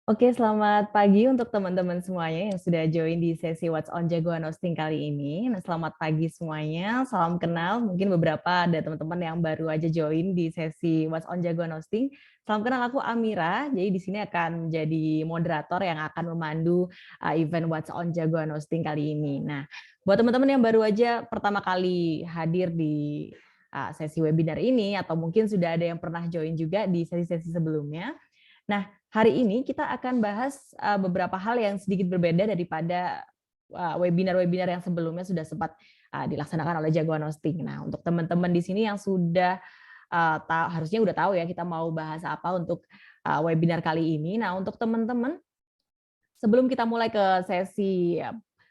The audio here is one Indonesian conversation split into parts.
Oke, selamat pagi untuk teman-teman semuanya yang sudah join di sesi What's on Jagoan Hosting kali ini. Nah, selamat pagi semuanya, salam kenal. Mungkin beberapa ada teman-teman yang baru aja join di sesi What's on Jagoan Hosting. Salam kenal, aku Amira. Jadi di sini akan menjadi moderator yang akan memandu event What's on Jagoan Hosting kali ini. Nah, buat teman-teman yang baru aja pertama kali hadir di sesi webinar ini, atau mungkin sudah ada yang pernah join juga di sesi-sesi sebelumnya. Nah, hari ini kita akan bahas beberapa hal yang sedikit berbeda daripada webinar-webinar yang sebelumnya sudah sempat dilaksanakan oleh Jagoan Hosting. Nah, untuk teman-teman di sini yang sudah harusnya udah tahu ya kita mau bahas apa untuk webinar kali ini. Nah, untuk teman-teman sebelum kita mulai ke sesi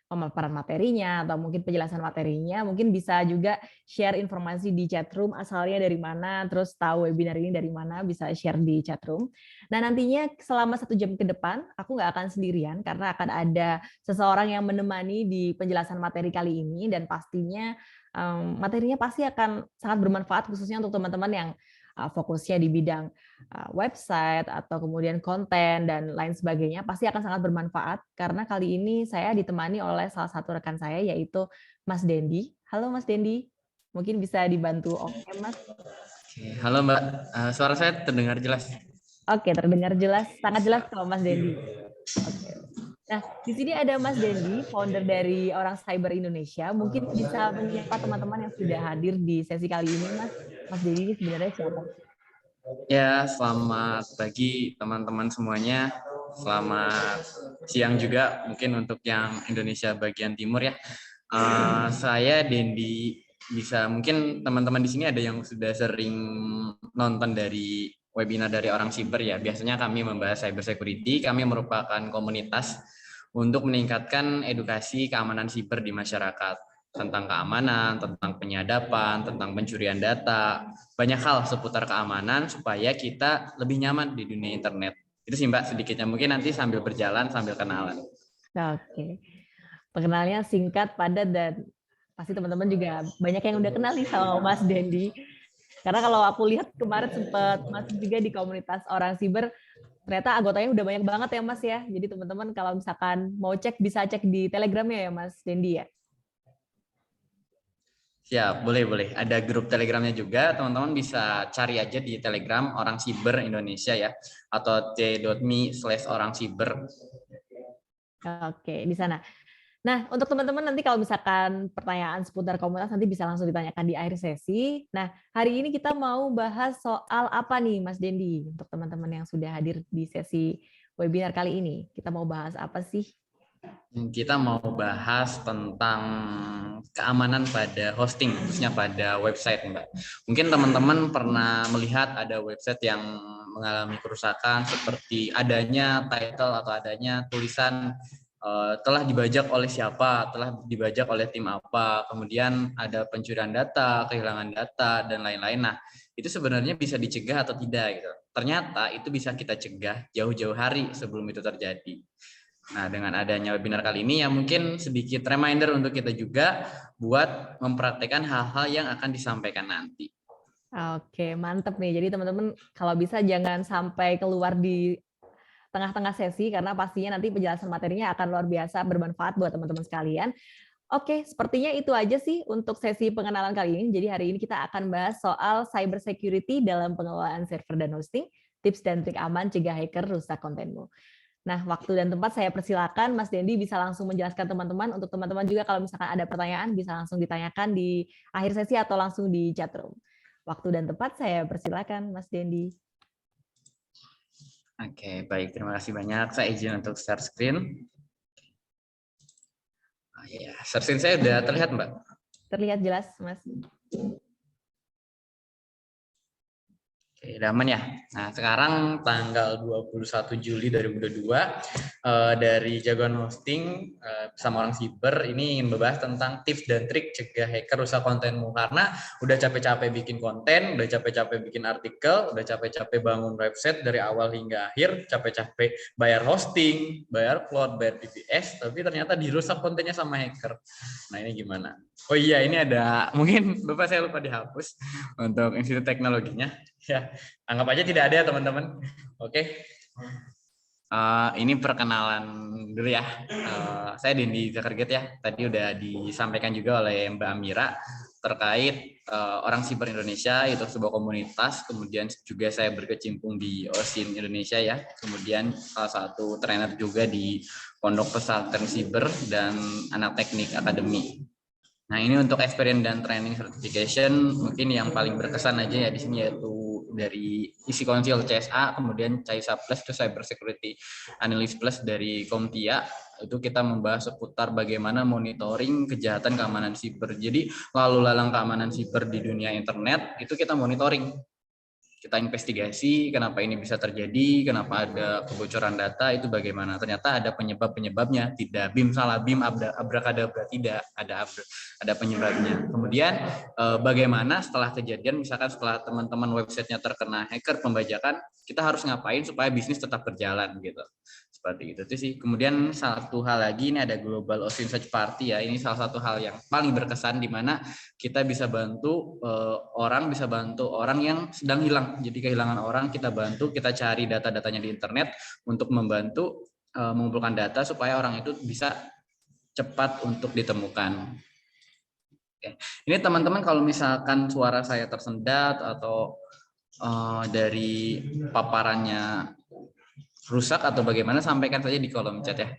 pemaparan materinya atau mungkin penjelasan materinya, mungkin bisa juga share informasi di chat room asalnya dari mana, terus tahu webinar ini dari mana, bisa share di chat room. Nah, nantinya selama 1 jam ke depan, aku nggak akan sendirian karena akan ada seseorang yang menemani di penjelasan materi kali ini, dan pastinya materinya pasti akan sangat bermanfaat khususnya untuk teman-teman yang fokusnya di bidang website atau kemudian konten dan lain sebagainya, pasti akan sangat bermanfaat karena kali ini saya ditemani oleh salah satu rekan saya yaitu Mas Dendi. Halo Mas Dendi, mungkin bisa dibantu. Oke Mas. Halo Mbak, suara saya terdengar jelas? Oke, terdengar jelas, sangat jelas kok Mas Dendi. Oke. Nah, di sini ada Mas Dendi, founder dari Orang Cyber Indonesia. Mungkin bisa menyapa teman-teman yang sudah hadir di sesi kali ini, Mas. Mas Dendi ini sebenarnya siapa? Ya, selamat pagi teman-teman semuanya. Selamat siang juga mungkin untuk yang Indonesia bagian timur ya. Saya Dendi. Bisa mungkin teman-teman di sini ada yang sudah sering nonton dari webinar dari Orang Siber ya. Biasanya kami membahas cyber security. Kami merupakan komunitas untuk meningkatkan edukasi keamanan siber di masyarakat, tentang keamanan, tentang penyadapan, tentang pencurian data, banyak hal seputar keamanan supaya kita lebih nyaman di dunia internet. Itu sih Mbak sedikitnya, mungkin nanti sambil berjalan sambil kenalan. Oke. Pengenalnya singkat, padat, dan pasti teman-teman juga banyak yang udah kenal nih sama Mas Dendi. Karena kalau aku lihat kemarin sempat masuk juga di komunitas Orang Siber, ternyata anggotanya udah banyak banget ya Mas ya. Jadi teman-teman kalau misalkan mau cek, bisa cek di Telegramnya ya Mas Dendi ya. Siap, boleh. Ada grup Telegramnya juga, teman-teman bisa cari aja di Telegram Orang Siber Indonesia ya, atau t.me/orangsiber. Oke, di sana. Nah, untuk teman-teman nanti kalau misalkan pertanyaan seputar komunitas nanti bisa langsung ditanyakan di akhir sesi. Nah, hari ini kita mau bahas soal apa nih Mas Dendi? Untuk teman-teman yang sudah hadir di sesi webinar kali ini, kita mau bahas apa sih? Kita mau bahas tentang keamanan pada hosting, khususnya pada website, Mbak. Mungkin teman-teman pernah melihat ada website yang mengalami kerusakan seperti adanya title atau adanya tulisan telah dibajak oleh siapa, telah dibajak oleh tim apa, kemudian ada pencurian data, kehilangan data, dan lain-lain. Nah, itu sebenarnya bisa dicegah atau tidak gitu. Ternyata itu bisa kita cegah jauh-jauh hari sebelum itu terjadi. Nah, dengan adanya webinar kali ini ya mungkin sedikit reminder untuk kita juga buat mempraktekkan hal-hal yang akan disampaikan nanti. Oke, mantep nih. Jadi teman-teman kalau bisa jangan sampai keluar di tengah-tengah sesi karena pastinya nanti penjelasan materinya akan luar biasa bermanfaat buat teman-teman sekalian. Oke, sepertinya itu aja sih untuk sesi pengenalan kali ini. Jadi hari ini kita akan bahas soal cyber security dalam pengelolaan server dan hosting, tips dan trik aman cegah hacker rusak kontenmu. Nah, waktu dan tempat saya persilakan Mas Dendi bisa langsung menjelaskan teman-teman. Untuk teman-teman juga kalau misalkan ada pertanyaan bisa langsung ditanyakan di akhir sesi atau langsung di chat room. Waktu dan tempat saya persilakan Mas Dendi. Oke, baik. Terima kasih banyak. Saya izin untuk share screen. Ya, share screen saya udah terlihat, Mbak? Terlihat jelas, Mas. Oke, udah aman ya. Nah, sekarang tanggal 21 Juli 2022 dari Jagoan Hosting bersama Orang Siber ini ingin membahas tentang tips dan trik cegah hacker rusak kontenmu, karena udah capek-capek bikin konten, udah capek-capek bikin artikel, udah capek-capek bangun website dari awal hingga akhir, capek-capek bayar hosting, bayar cloud, bayar VPS, tapi ternyata dirusak kontennya sama hacker. Nah, ini gimana? Oh iya, ini ada mungkin Bapak saya lupa dihapus untuk institut teknologinya. Ya, anggap aja tidak ada ya teman-teman. Oke. Ini perkenalan dulu ya. Saya Dendi Zakarget ya. Tadi udah disampaikan juga oleh Mbak Amira terkait Orang Siber Indonesia, itu sebuah komunitas. Kemudian juga saya berkecimpung di OSIN Indonesia ya. Kemudian salah satu trainer juga di Pondok Pesantren Siber dan Anak Teknik Akademi. Nah, ini untuk experience dan training certification mungkin yang paling berkesan aja ya di sini, yaitu dari isi konsil CSA, kemudian CAISA Plus, itu Cyber Security Analyst Plus dari Komtia. Itu kita membahas seputar bagaimana monitoring kejahatan keamanan siber. Jadi lalu lalang keamanan siber di dunia internet itu kita monitoring. Kita investigasi kenapa ini bisa terjadi, kenapa ada kebocoran data, itu bagaimana. Ternyata ada penyebab-penyebabnya, tidak BIM salah BIM abrakadabra, tidak ada penyebabnya. Kemudian bagaimana setelah kejadian, misalkan setelah teman-teman websitenya terkena hacker pembajakan, kita harus ngapain supaya bisnis tetap berjalan gitu. Seperti itu sih. Kemudian satu hal lagi, ini ada Global OSINT Search Party ya. Ini salah satu hal yang paling berkesan di mana kita bisa bantu orang yang sedang hilang. Jadi kehilangan orang kita bantu, kita cari data-datanya di internet untuk membantu mengumpulkan data supaya orang itu bisa cepat untuk ditemukan. Oke. Ini teman-teman kalau misalkan suara saya tersendat atau dari paparannya rusak atau bagaimana, sampaikan saja di kolom chat ya.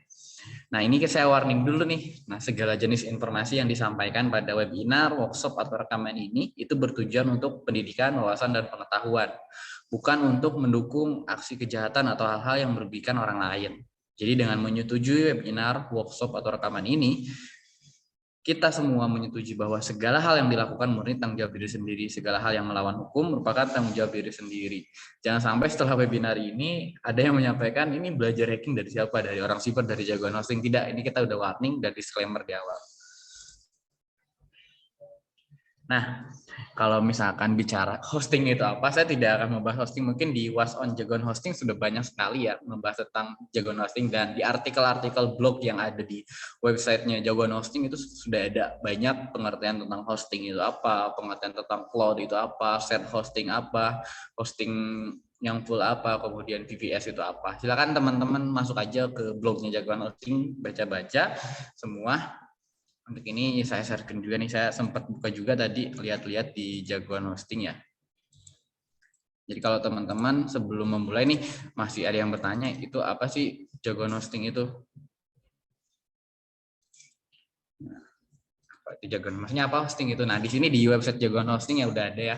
Nah, ini saya warning dulu nih. Nah, segala jenis informasi yang disampaikan pada webinar, workshop, atau rekaman ini itu bertujuan untuk pendidikan, wawasan, dan pengetahuan. Bukan untuk mendukung aksi kejahatan atau hal-hal yang merugikan orang lain. Jadi dengan menyetujui webinar, workshop, atau rekaman ini, kita semua menyetujui bahwa segala hal yang dilakukan murni tanggung jawab diri sendiri. Segala hal yang melawan hukum merupakan tanggung jawab diri sendiri. Jangan sampai setelah webinar ini ada yang menyampaikan ini belajar hacking dari siapa? Dari orang siber, dari jagoan hosting. Tidak, ini kita udah warning dan disclaimer di awal. Nah, kalau misalkan bicara hosting itu apa, saya tidak akan membahas hosting. Mungkin di What's on Jagoan Hosting sudah banyak sekali ya membahas tentang jagoan hosting, dan di artikel-artikel blog yang ada di websitenya Jagoan Hosting itu sudah ada banyak pengertian tentang hosting itu apa, pengertian tentang cloud itu apa, set hosting apa, hosting yang full apa, kemudian VPS itu apa. Silakan teman-teman masuk aja ke blognya Jagoan Hosting, baca-baca semua. Untuk ini saya sharekan juga nih, saya sempat buka juga tadi, lihat-lihat di Jagoan Hosting ya. Jadi kalau teman-teman sebelum memulai nih masih ada yang bertanya, itu apa sih Jagoan Hosting itu? Maksudnya apa hosting itu? Nah, di sini di website Jagoan Hosting ya udah ada ya.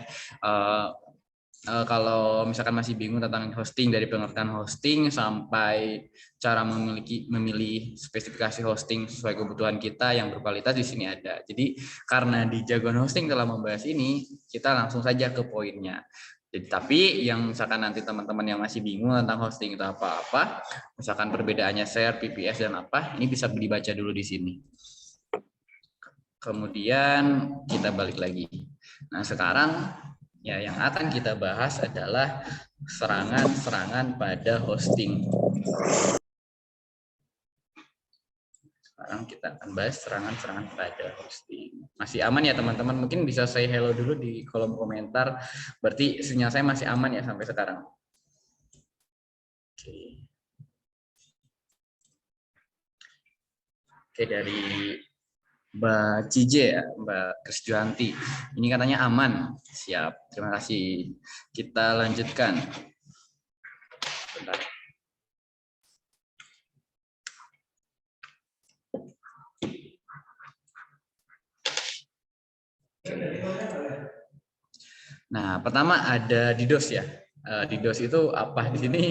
Kalau misalkan masih bingung tentang hosting, dari pengertian hosting sampai cara memilih spesifikasi hosting sesuai kebutuhan kita yang berkualitas, di sini ada. Jadi karena di Jagoan Hosting telah membahas ini, kita langsung saja ke poinnya. Jadi, tapi yang misalkan nanti teman-teman yang masih bingung tentang hosting itu apa-apa, misalkan perbedaannya share, PPS dan apa, ini bisa dibaca dulu di sini. Kemudian kita balik lagi. Nah, sekarang ya, yang akan kita bahas adalah serangan-serangan pada hosting. Sekarang kita akan bahas serangan-serangan pada hosting. Masih aman ya teman-teman? Mungkin bisa say hello dulu di kolom komentar. Berarti sinyal saya masih aman ya sampai sekarang. Oke, dari Mbak Cije ya, Mbak Krisjuanti. Ini katanya aman. Siap, terima kasih. Kita lanjutkan. Bentar. Nah, pertama ada DDoS ya. DDoS itu apa? Di sini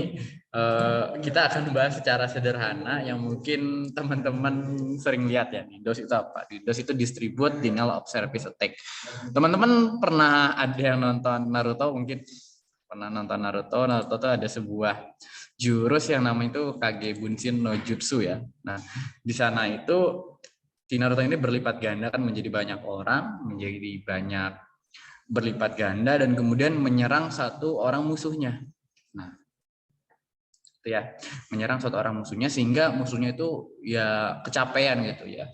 kita akan bahas secara sederhana yang mungkin teman-teman sering lihat ya. DDoS itu apa? DDoS itu Distribute Denial of Service Attack. Teman-teman pernah ada yang nonton Naruto mungkin? Pernah nonton Naruto? Naruto itu ada sebuah jurus yang namanya itu Kage Bunshin no Jutsu ya. Nah, di sana itu di Naruto ini berlipat ganda kan, menjadi banyak orang, menjadi banyak berlipat ganda dan kemudian menyerang satu orang musuhnya. Nah, itu ya, menyerang satu orang musuhnya sehingga musuhnya itu ya kecapean gitu ya.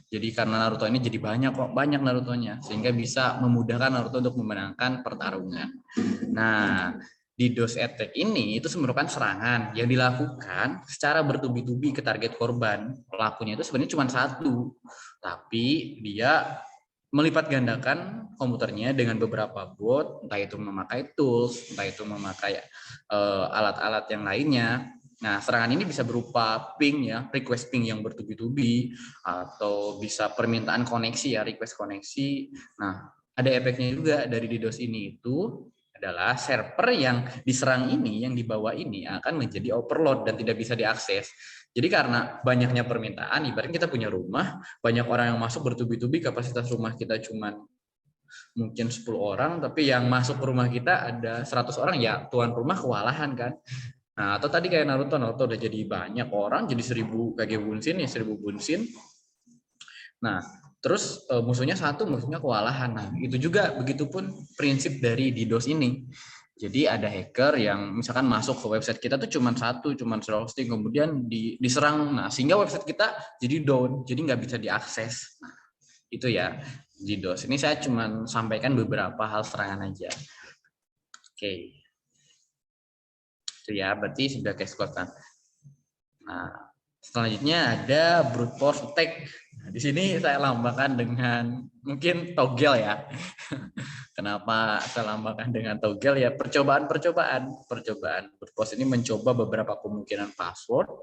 Jadi karena Naruto ini jadi banyak Narutonya sehingga bisa memudahkan Naruto untuk memenangkan pertarungan. Nah, DDoS attack ini itu merupakan serangan yang dilakukan secara bertubi-tubi ke target korban. Pelakunya itu sebenarnya cuma satu, tapi dia melipat gandakan komputernya dengan beberapa bot, entah itu memakai tools, entah itu memakai alat-alat yang lainnya. Nah, serangan ini bisa berupa ping ya, request ping yang bertubi-tubi, atau bisa permintaan koneksi ya, request koneksi. Nah, ada efeknya juga dari DDoS ini itu adalah server yang diserang ini, yang dibawa ini akan menjadi overload dan tidak bisa diakses. Jadi karena banyaknya permintaan, ibaratnya kita punya rumah, banyak orang yang masuk bertubi-tubi, kapasitas rumah kita cuma mungkin 10 orang, tapi yang masuk ke rumah kita ada 100 orang, ya tuan rumah kewalahan kan. Nah, atau tadi kayak Naruto udah jadi banyak orang, jadi 1000 kage bunsin ya, 1000 bunsin. Nah, terus musuhnya satu, musuhnya kewalahan. Nah, itu juga begitupun prinsip dari DDoS ini. Jadi ada hacker yang misalkan masuk ke website kita tuh cuma satu, cuma hosting, kemudian diserang. Nah, sehingga website kita jadi down, jadi nggak bisa diakses. Nah, itu ya DDoS. Ini saya cuma sampaikan beberapa hal serangan aja. Oke. Itu ya, berarti sudah case close kan. Nah, selanjutnya ada brute force attack. Nah, di sini saya lambangkan dengan mungkin togel ya. Kenapa saya lambangkan dengan togel ya? Percobaan. Brute force ini mencoba beberapa kemungkinan password,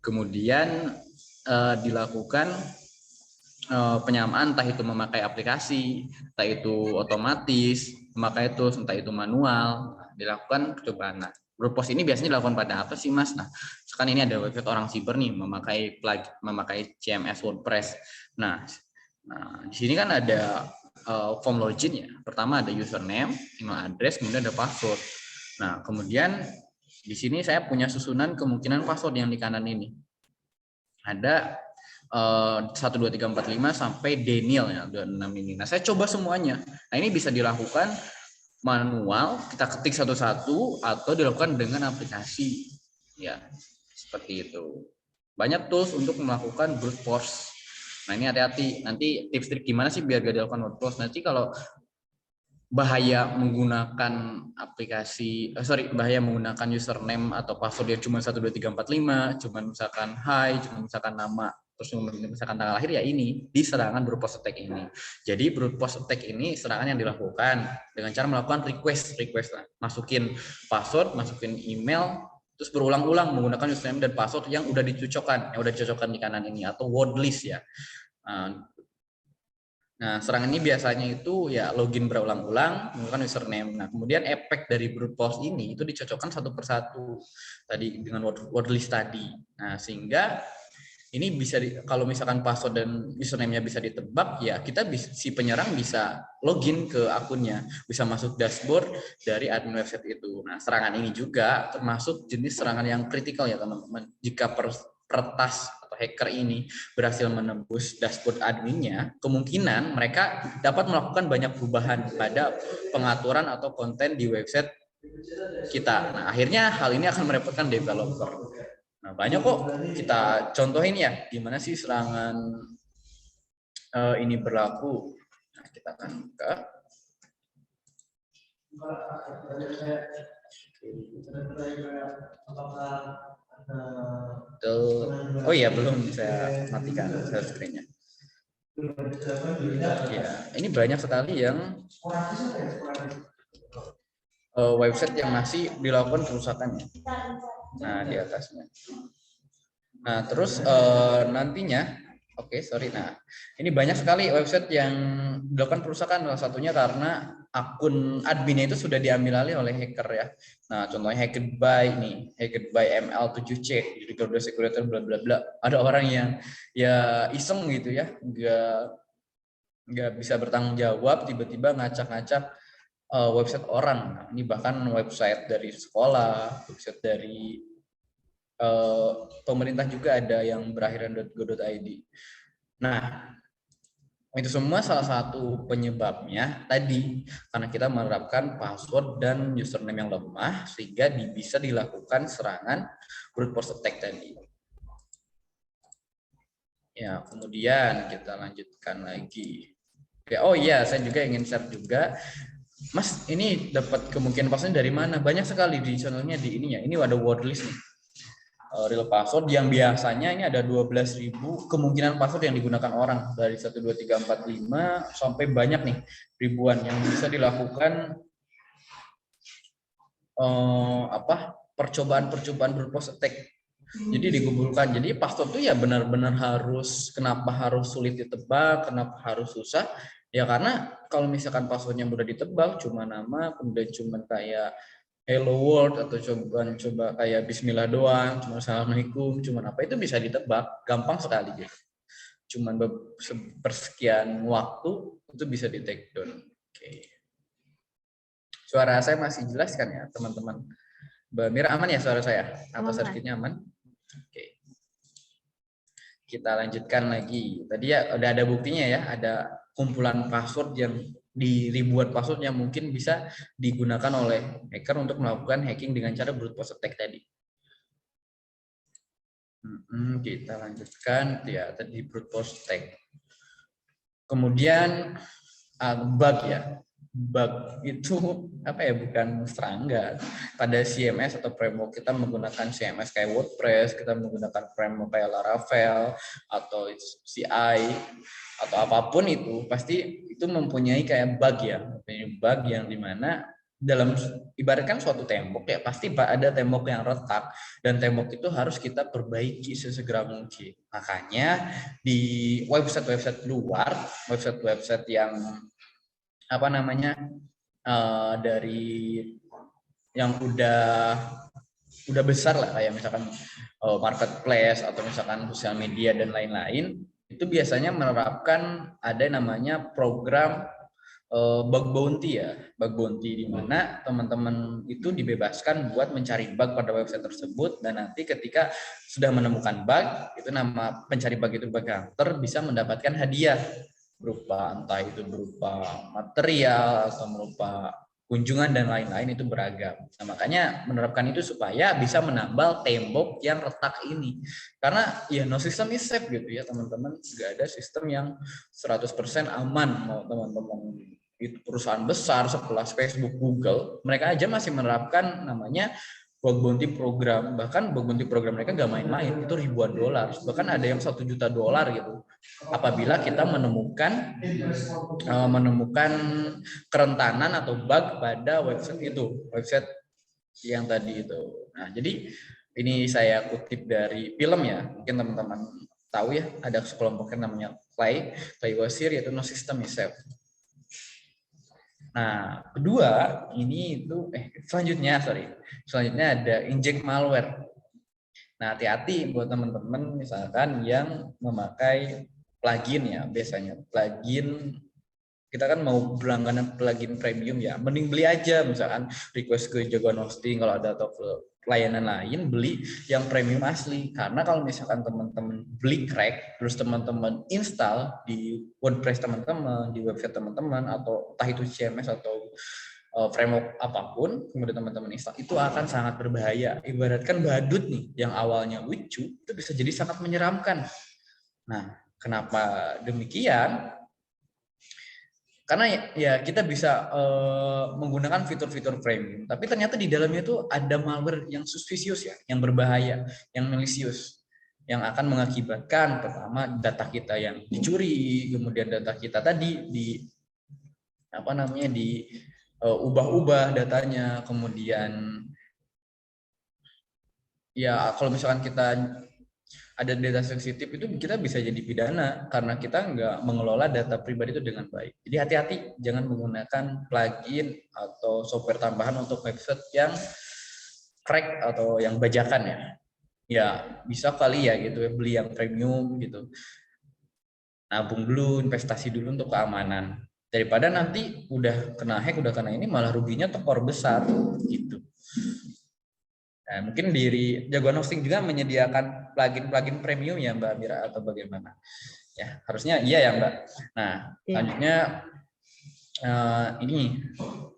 kemudian dilakukan penyamaan, entah itu memakai aplikasi, entah itu otomatis, memakai tools, entah itu manual. Nah, dilakukan percobaan. Nah, brute force ini biasanya dilakukan pada apa sih, Mas? Nah, sekarang ini ada website orang siber nih memakai CMS WordPress. Nah, di sini kan ada form login ya. Pertama ada username, email address, kemudian ada password. Nah, kemudian di sini saya punya susunan kemungkinan password yang di kanan ini. Ada 1, 2, 3, 4, 5 sampai Daniel ya, 26 ini. Nah, saya coba semuanya. Nah, ini bisa dilakukan manual, kita ketik satu-satu, atau dilakukan dengan aplikasi. Ya, seperti itu. Banyak tools untuk melakukan brute force. Nah, ini hati-hati. Nanti tips trik gimana sih biar gak dilakukan brute force. Nanti kalau bahaya menggunakan bahaya menggunakan username atau password yang cuma 1, 2, 3, 4, 5, cuma misalkan hi, cuma misalkan nama, terus misalkan tanggal lahir, ya ini di serangan brute force attack ini. Jadi brute force attack ini serangan yang dilakukan dengan cara melakukan request masukin password, masukin email, terus berulang-ulang menggunakan username dan password yang udah dicocokkan di kanan ini, atau word list ya. Nah, serangan ini biasanya itu ya login berulang-ulang menggunakan username. Nah, kemudian efek dari brute force ini itu dicocokkan satu persatu tadi dengan word list tadi. Nah, sehingga ini bisa kalau misalkan password dan username-nya bisa ditebak, ya kita si penyerang bisa login ke akunnya, bisa masuk dashboard dari admin website itu. Nah, serangan ini juga termasuk jenis serangan yang kritikal ya teman-teman. Jika peretas atau hacker ini berhasil menembus dashboard adminnya, kemungkinan mereka dapat melakukan banyak perubahan pada pengaturan atau konten di website kita. Nah, akhirnya hal ini akan merepotkan developer. Nah, banyak kok kita contohin ya, gimana sih serangan ini berlaku. Nah, kita akan buka. Oh iya, belum saya matikan share screen-nya. Ya, ini banyak sekali yang website yang masih dilakukan kerusakan. Nah, di atasnya. Nah, terus nantinya, nah ini banyak sekali website yang dilakukan perusakan, salah satunya karena akun adminnya itu sudah diambil alih oleh hacker ya. Nah, contohnya hacked by ML7C, jadi Garuda Security bla bla bla. Ada orang yang ya iseng gitu ya, nggak bisa bertanggung jawab, tiba-tiba ngacak-ngacak website orang. Nah, ini bahkan website dari sekolah, website dari pemerintah juga ada yang berakhiran .go.id. Nah, itu semua salah satu penyebabnya tadi karena kita menerapkan password dan username yang lemah sehingga bisa dilakukan serangan brute force attack tadi. Ya, kemudian kita lanjutkan lagi. Oh iya, saya juga ingin share juga Mas, ini dapat kemungkinan password dari mana? Banyak sekali di channelnya di ininya. Ini ada wordlist nih. Real password yang biasanya ini ada 12.000 kemungkinan password yang digunakan orang dari 1 2 3 4 5 sampai banyak nih ribuan yang bisa dilakukan percobaan berproses attack. Jadi dikumpulkan. Jadi password itu ya benar-benar harus, kenapa harus sulit ditebak, kenapa harus susah? Ya karena kalau misalkan passwordnya mudah ditebak, cuma nama, kemudian cuma kayak hello world atau coba kayak bismillah doang, cuma assalamualaikum, cuma apa itu bisa ditebak, gampang sekali gitu. Cuman persekian waktu itu bisa di take down. Oke. Suara saya masih jelas kan ya teman-teman? Mbak Mira aman ya suara saya? Atau sedikitnya aman? Oke. Kita lanjutkan lagi. Tadi ya udah ada buktinya ya, ada kumpulan password yang di ribuan password yang mungkin bisa digunakan oleh hacker untuk melakukan hacking dengan cara brute force attack tadi. Kita lanjutkan ya tadi brute force attack. Kemudian bug ya. Bug itu apa ya, bukan serangga. Pada CMS atau framework kita menggunakan CMS kayak WordPress, kita menggunakan framework kayak Laravel atau CI atau apapun itu, pasti itu mempunyai kayak bug ya, bug yang dimana dalam ibaratkan suatu tembok ya pasti ada tembok yang retak dan tembok itu harus kita perbaiki sesegera mungkin. Makanya di website-website luar, website-website yang apa namanya dari yang udah besar lah kayak misalkan marketplace atau misalkan sosial media dan lain-lain, itu biasanya menerapkan ada namanya program bug bounty ya, bug bounty di mana teman-teman itu dibebaskan buat mencari bug pada website tersebut, dan nanti ketika sudah menemukan bug, itu nama pencari bug itu bug hunter bisa mendapatkan hadiah berupa entah itu berupa material atau berupa kunjungan dan lain-lain, itu beragam. Nah, makanya menerapkan itu supaya bisa menambal tembok yang retak ini. Karena ya no system is safe gitu ya teman-teman. Nggak ada sistem yang 100% aman. Mau teman-teman itu perusahaan besar sekelas Facebook, Google, mereka aja masih menerapkan namanya bug bounty program. Bahkan bug bounty program mereka nggak main-main, itu ribuan dolar. Bahkan ada yang $1 juta gitu. Apabila kita menemukan kerentanan atau bug pada website itu, website yang tadi itu. Nah, jadi ini saya kutip dari film ya. Mungkin teman-teman tahu ya, ada sekelompoknya namanya Clay Wasir, yaitu no system is safe. Nah, kedua ini itu selanjutnya ada inject malware. Nah, hati-hati buat teman-teman misalkan yang memakai plugin ya, biasanya plugin kita kan mau berlangganan plugin premium ya, mending beli aja misalkan request ke Jagoan Hosting kalau ada atau ke layanan lain, beli yang premium asli. Karena kalau misalkan teman-teman beli crack terus teman-teman install di WordPress teman-teman, di website teman-teman, atau entah itu CMS atau framework apapun, kemudian teman-teman install, itu akan sangat berbahaya. Ibaratkan badut nih yang awalnya lucu itu bisa jadi sangat menyeramkan. Nah, kenapa demikian? Karena ya kita bisa menggunakan fitur-fitur premium, tapi ternyata di dalamnya itu ada malware yang suspicious ya, yang berbahaya, yang malicious, yang akan mengakibatkan pertama data kita yang dicuri, kemudian data kita tadi ubah-ubah datanya, kemudian ya kalau misalkan kita ada data sensitif itu kita bisa jadi pidana karena kita nggak mengelola data pribadi itu dengan baik. Jadi hati-hati, jangan menggunakan plugin atau software tambahan untuk website yang crack atau yang bajakan ya. Ya bisa kali ya gitu, beli yang premium gitu. Nabung dulu, investasi dulu untuk keamanan. Daripada nanti udah kena hack, udah kena ini malah ruginya tekor besar gitu. Nah, mungkin diri Jagoan Hosting juga menyediakan plugin premium ya Mbak Mira, atau bagaimana? Ya, harusnya iya ya Mbak. Nah, selanjutnya ini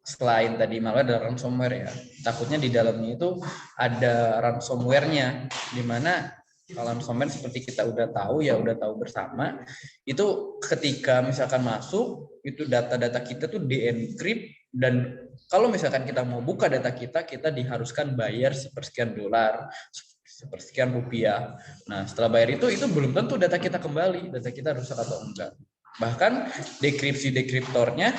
selain tadi malware ada ransomware ya. Takutnya di dalamnya itu ada ransomware-nya, di mana kalau ransomware seperti kita udah tahu bersama, itu ketika misalkan masuk, itu data-data kita tuh di-encrypt Dan kalau misalkan kita mau buka data kita, kita diharuskan bayar sepersekian dolar, sepersekian rupiah. Nah, setelah bayar itu belum tentu data kita kembali, data kita rusak atau enggak. Bahkan dekriptornya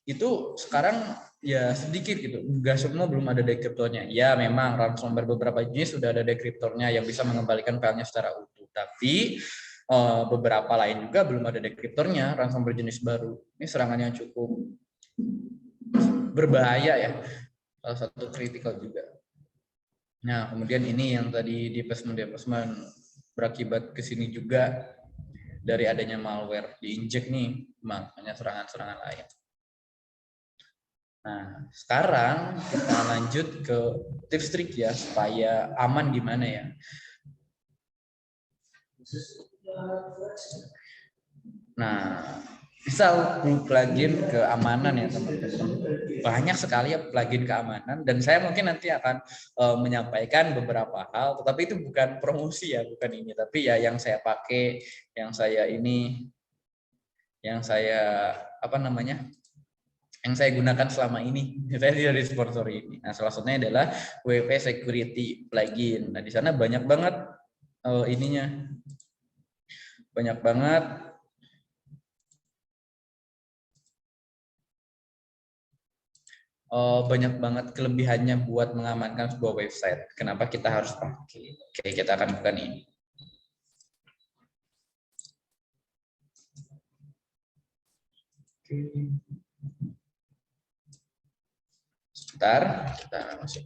itu sekarang ya sedikit gitu, enggak semua belum ada dekriptornya. Ya memang ransomware beberapa jenis sudah ada dekriptornya yang bisa mengembalikan filenya secara utuh. Tapi beberapa lain juga belum ada dekriptornya, ransomware jenis baru. Ini serangannya cukup berbahaya ya, salah satu kritikal juga. Nah, kemudian ini yang tadi di placement berakibat ke sini juga dari adanya malware diinjek nih, makanya serangan-serangan lain. Nah, sekarang kita lanjut ke tips trik ya supaya aman gimana ya. Nah, misal plugin keamanan ya teman-teman, banyak sekali ya plugin keamanan dan saya mungkin nanti akan menyampaikan beberapa hal, tetapi itu bukan promosi ya, bukan ini, tapi ya yang saya pakai, yang saya yang saya gunakan selama ini. Saya tidak disponsori ini. Nah, salah satunya adalah WP Security plugin. Nah, di sana banyak banget banyak banget kelebihannya buat mengamankan sebuah website. Kenapa kita harus pakai? Oke, kita akan buka ini. Sebentar, kita masuk.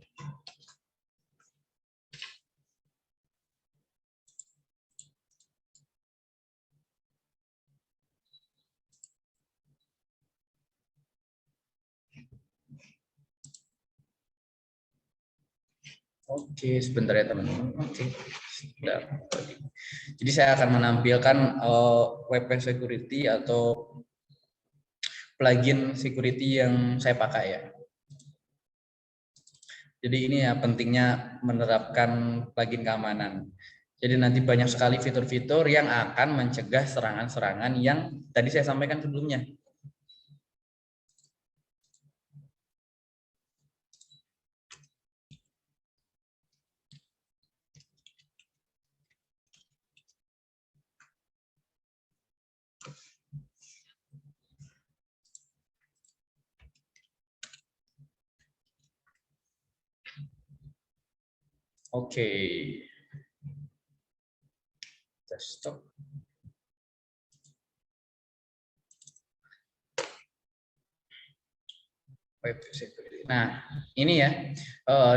Oke, sebentar ya teman-teman. Oke, sebentar. Jadi saya akan menampilkan WP Security atau plugin security yang saya pakai ya. Jadi ini ya pentingnya menerapkan plugin keamanan. Jadi nanti banyak sekali fitur-fitur yang akan mencegah serangan-serangan yang tadi saya sampaikan sebelumnya. Oke. Kita stop. Web security. Nah, ini ya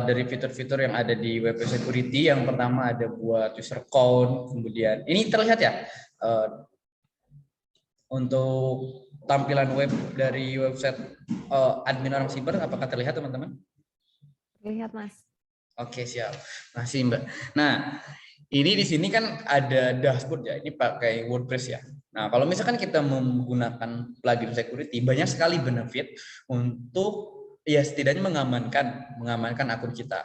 dari fitur-fitur yang ada di web security. Yang pertama ada buat user account, kemudian ini terlihat ya untuk tampilan web dari website admin orang siber. Apakah terlihat teman-teman? Terlihat Mas. Oke, siap. Masih Mbak. Nah, ini di sini kan ada dashboard ya. Ini pakai WordPress ya. Nah, kalau misalkan kita menggunakan plugin security, banyak sekali benefit untuk ya setidaknya mengamankan akun kita,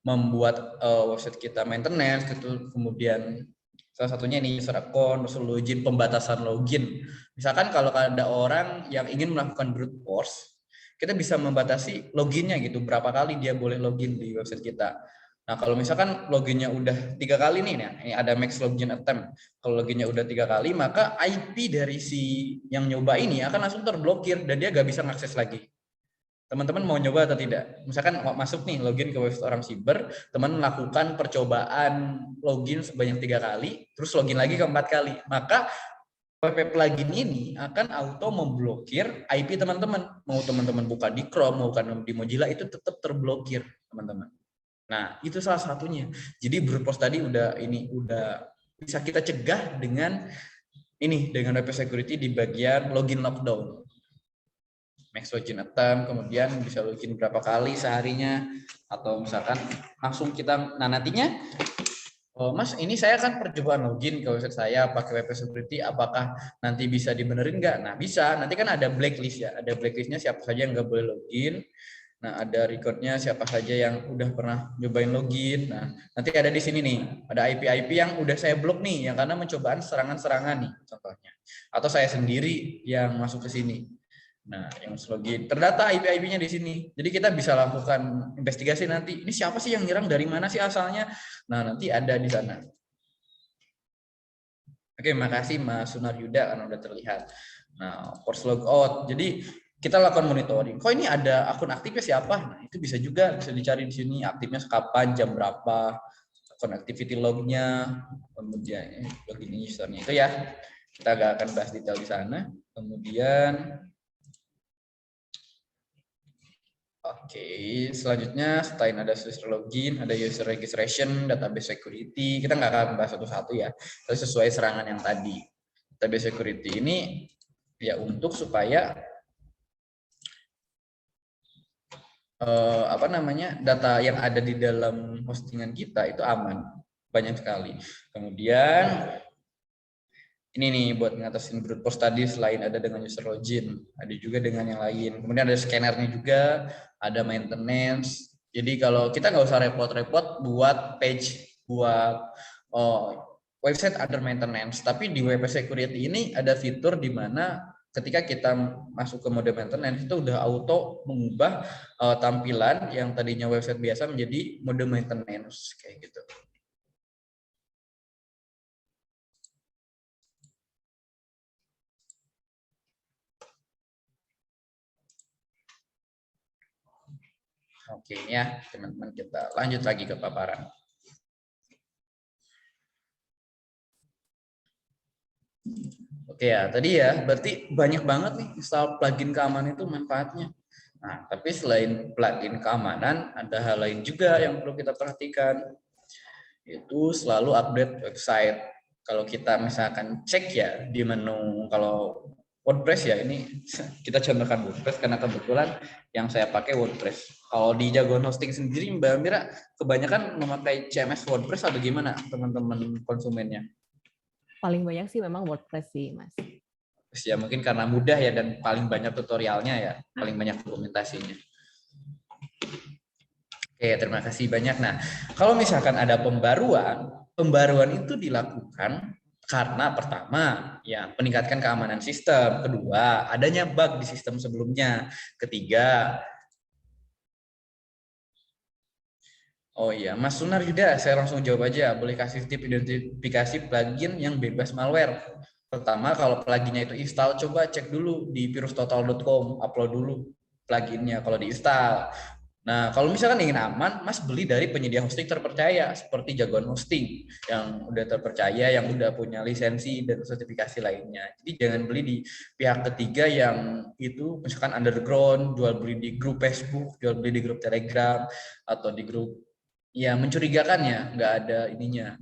membuat website kita maintenance, kemudian salah satunya ini user account, user login, pembatasan login. Misalkan kalau ada orang yang ingin melakukan brute force, kita bisa membatasi loginnya gitu, berapa kali dia boleh login di website kita. Nah, kalau misalkan loginnya udah 3 kali nih, nah, ini ada max login attempt. Kalau loginnya udah 3 kali, maka IP dari si yang nyoba ini akan langsung terblokir dan dia gak bisa mengakses lagi. Teman-teman mau nyoba atau tidak? Misalkan masuk nih login ke website orang siber, teman melakukan percobaan login sebanyak 3 kali, terus login lagi ke 4 kali, maka WP plugin ini akan auto memblokir IP teman-teman. Mau teman-teman buka di Chrome, mau di Mozilla, itu tetap terblokir, teman-teman. Nah, itu salah satunya. Jadi brute force tadi udah bisa kita cegah dengan WP security di bagian login lockdown. Max login attempt, kemudian bisa login berapa kali seharinya, atau misalkan langsung kita, nah nantinya Mas, ini saya kan percobaan login ke website saya pakai WP Security, apakah nanti bisa dibenerin nggak? Nah, bisa. Nanti kan ada blacklist ya, ada blacklistnya siapa saja yang nggak boleh login. Nah, ada recordnya siapa saja yang udah pernah nyobain login. Nah, nanti ada di sini nih, ada IP-IP yang udah saya blok nih, yang karena mencobaan serangan-serangan nih, contohnya. Atau saya sendiri yang masuk ke sini. Nah, yang login terdata IP-nya di sini. Jadi kita bisa lakukan investigasi nanti. Ini siapa sih yang nyerang, dari mana sih asalnya? Nah, nanti ada di sana. Oke, makasih Mas Sunar Yuda karena udah terlihat. Nah, force logout. Jadi kita lakukan monitoring. Kok ini ada akun aktifnya siapa? Nah, itu bisa juga bisa dicari di sini aktifnya kapan, jam berapa, akun activity lognya, kemudian login usernya itu ya. Kita gak akan bahas detail di sana. Kemudian oke, selanjutnya selain ada user login, ada user registration, database security. Kita nggak akan bahas satu-satu ya, tapi sesuai serangan yang tadi. Database security ini ya untuk supaya data yang ada di dalam hostingan kita itu aman, banyak sekali. Kemudian ini nih buat ngatasin brute force tadi, selain ada dengan user login, ada juga dengan yang lain. Kemudian ada scannernya juga, ada maintenance. Jadi kalau kita nggak usah repot-repot buat page, buat website under maintenance. Tapi di WP Security ini ada fitur di mana ketika kita masuk ke mode maintenance itu udah auto mengubah tampilan yang tadinya website biasa menjadi mode maintenance kayak gitu. Oke ya, teman-teman, kita lanjut lagi ke paparan. Oke ya, tadi ya, berarti banyak banget nih install plugin keamanan itu manfaatnya. Nah, tapi selain plugin keamanan, ada hal lain juga yang perlu kita perhatikan, yaitu selalu update website. Kalau kita misalkan cek ya di menu, kalau WordPress ya, ini kita contohkan WordPress karena kebetulan yang saya pakai WordPress. Kalau di Jagoan Hosting sendiri, Mbak Mira kebanyakan memakai CMS WordPress atau gimana teman-teman konsumennya? Paling banyak sih memang WordPress sih, Mas. Ya mungkin karena mudah ya dan paling banyak tutorialnya ya, paling banyak dokumentasinya. Oke, terima kasih banyak. Nah, kalau misalkan ada pembaruan itu dilakukan karena pertama, ya meningkatkan keamanan sistem. Kedua, adanya bug di sistem sebelumnya. Ketiga, oh iya, Mas Sunar Yuda, saya langsung jawab aja. Boleh kasih tip identifikasi plugin yang bebas malware. Pertama, kalau pluginnya itu install, coba cek dulu di virustotal.com, upload dulu pluginnya kalau diinstal. Nah, kalau misalkan ingin aman, Mas beli dari penyedia hosting terpercaya seperti Jagoan Hosting yang udah terpercaya, yang udah punya lisensi dan sertifikasi lainnya. Jadi jangan beli di pihak ketiga yang itu misalkan underground, jual beli di grup Facebook, jual beli di grup Telegram atau di grup ya mencurigakan ya, nggak ada ininya.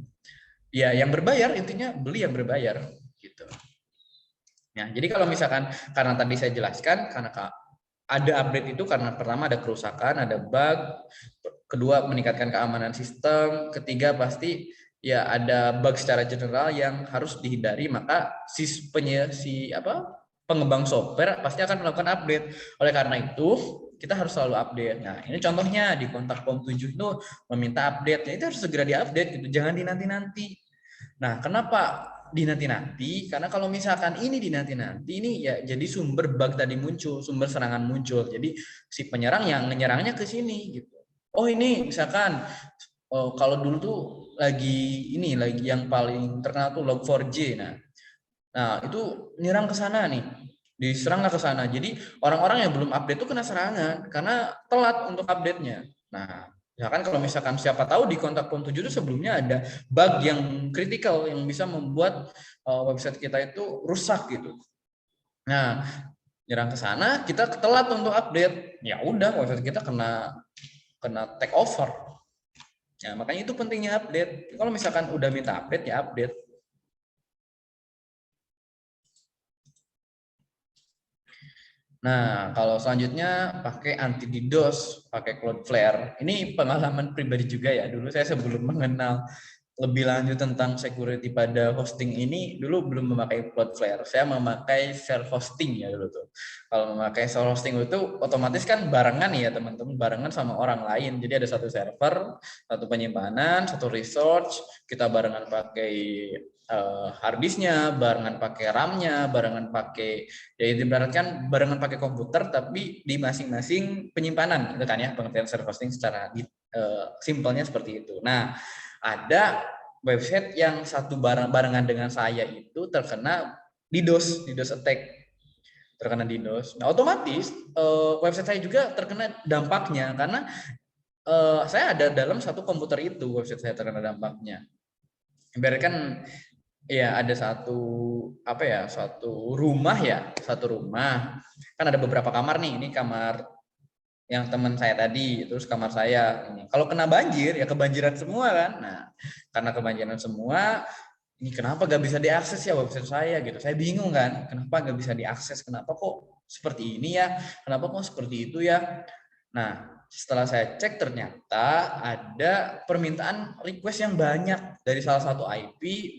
Ya, yang berbayar intinya beli yang berbayar gitu. Nah, jadi kalau misalkan karena tadi saya jelaskan karena ada update itu karena pertama ada kerusakan, ada bug, kedua meningkatkan keamanan sistem, ketiga pasti ya ada bug secara general yang harus dihindari, maka pengembang software pasti akan melakukan update. Oleh karena itu kita harus selalu update. Nah, ini contohnya di kontak form 7 itu meminta update, ya itu harus segera diupdate gitu, jangan dinanti-nanti. Nah, kenapa dinanti-nanti? Karena kalau misalkan ini dinanti-nanti, ini ya jadi sumber bug tadi muncul, sumber serangan muncul. Jadi si penyerang yang menyerangnya ke sini gitu. Oh ini misalkan kalau dulu tuh lagi yang paling terkenal tuh Log4j. Nah itu nyerang ke sana nih, diserang ke sana. Jadi orang-orang yang belum update tuh kena serangan karena telat untuk update-nya. Nah, misalkan kalau misalkan siapa tahu di kontak form 7 itu sebelumnya ada bug yang kritikal yang bisa membuat website kita itu rusak gitu. Nah, nyerang ke sana, kita telat untuk update. Ya udah, website kita kena take over. Ya, makanya itu pentingnya update. Kalau misalkan udah minta update ya update. Nah, kalau selanjutnya pakai anti DDoS, pakai Cloudflare. Ini pengalaman pribadi juga ya. Dulu saya sebelum mengenal lebih lanjut tentang security pada hosting ini, dulu belum memakai Cloudflare. Saya memakai self hosting ya dulu tuh. Kalau memakai self hosting itu otomatis kan barengan ya teman-teman, barengan sama orang lain. Jadi ada satu server, satu penyimpanan, satu resource, kita barengan pakai harddisknya, barengan pakai RAM-nya, barengan pakai, ya ibaratkan barengan pakai komputer tapi di masing-masing penyimpanan, itu kan ya pengertian self hosting secara simpelnya seperti itu. Nah, ada website yang satu barengan dengan saya itu terkena DDoS attack, terkena DDoS. Nah, otomatis website saya juga terkena dampaknya karena saya ada dalam satu komputer itu, website saya terkena dampaknya. Ibaratkan ya ada satu rumah kan ada beberapa kamar nih, ini kamar yang teman saya tadi, terus kamar saya ini. Kalau kena banjir ya kebanjiran semua kan. Nah, karena kebanjiran semua, ini kenapa gak bisa diakses ya website saya gitu. Saya bingung kan, kenapa gak bisa diakses, kenapa kok seperti ini ya, kenapa kok seperti itu ya. Nah, setelah saya cek ternyata ada permintaan request yang banyak dari salah satu IP,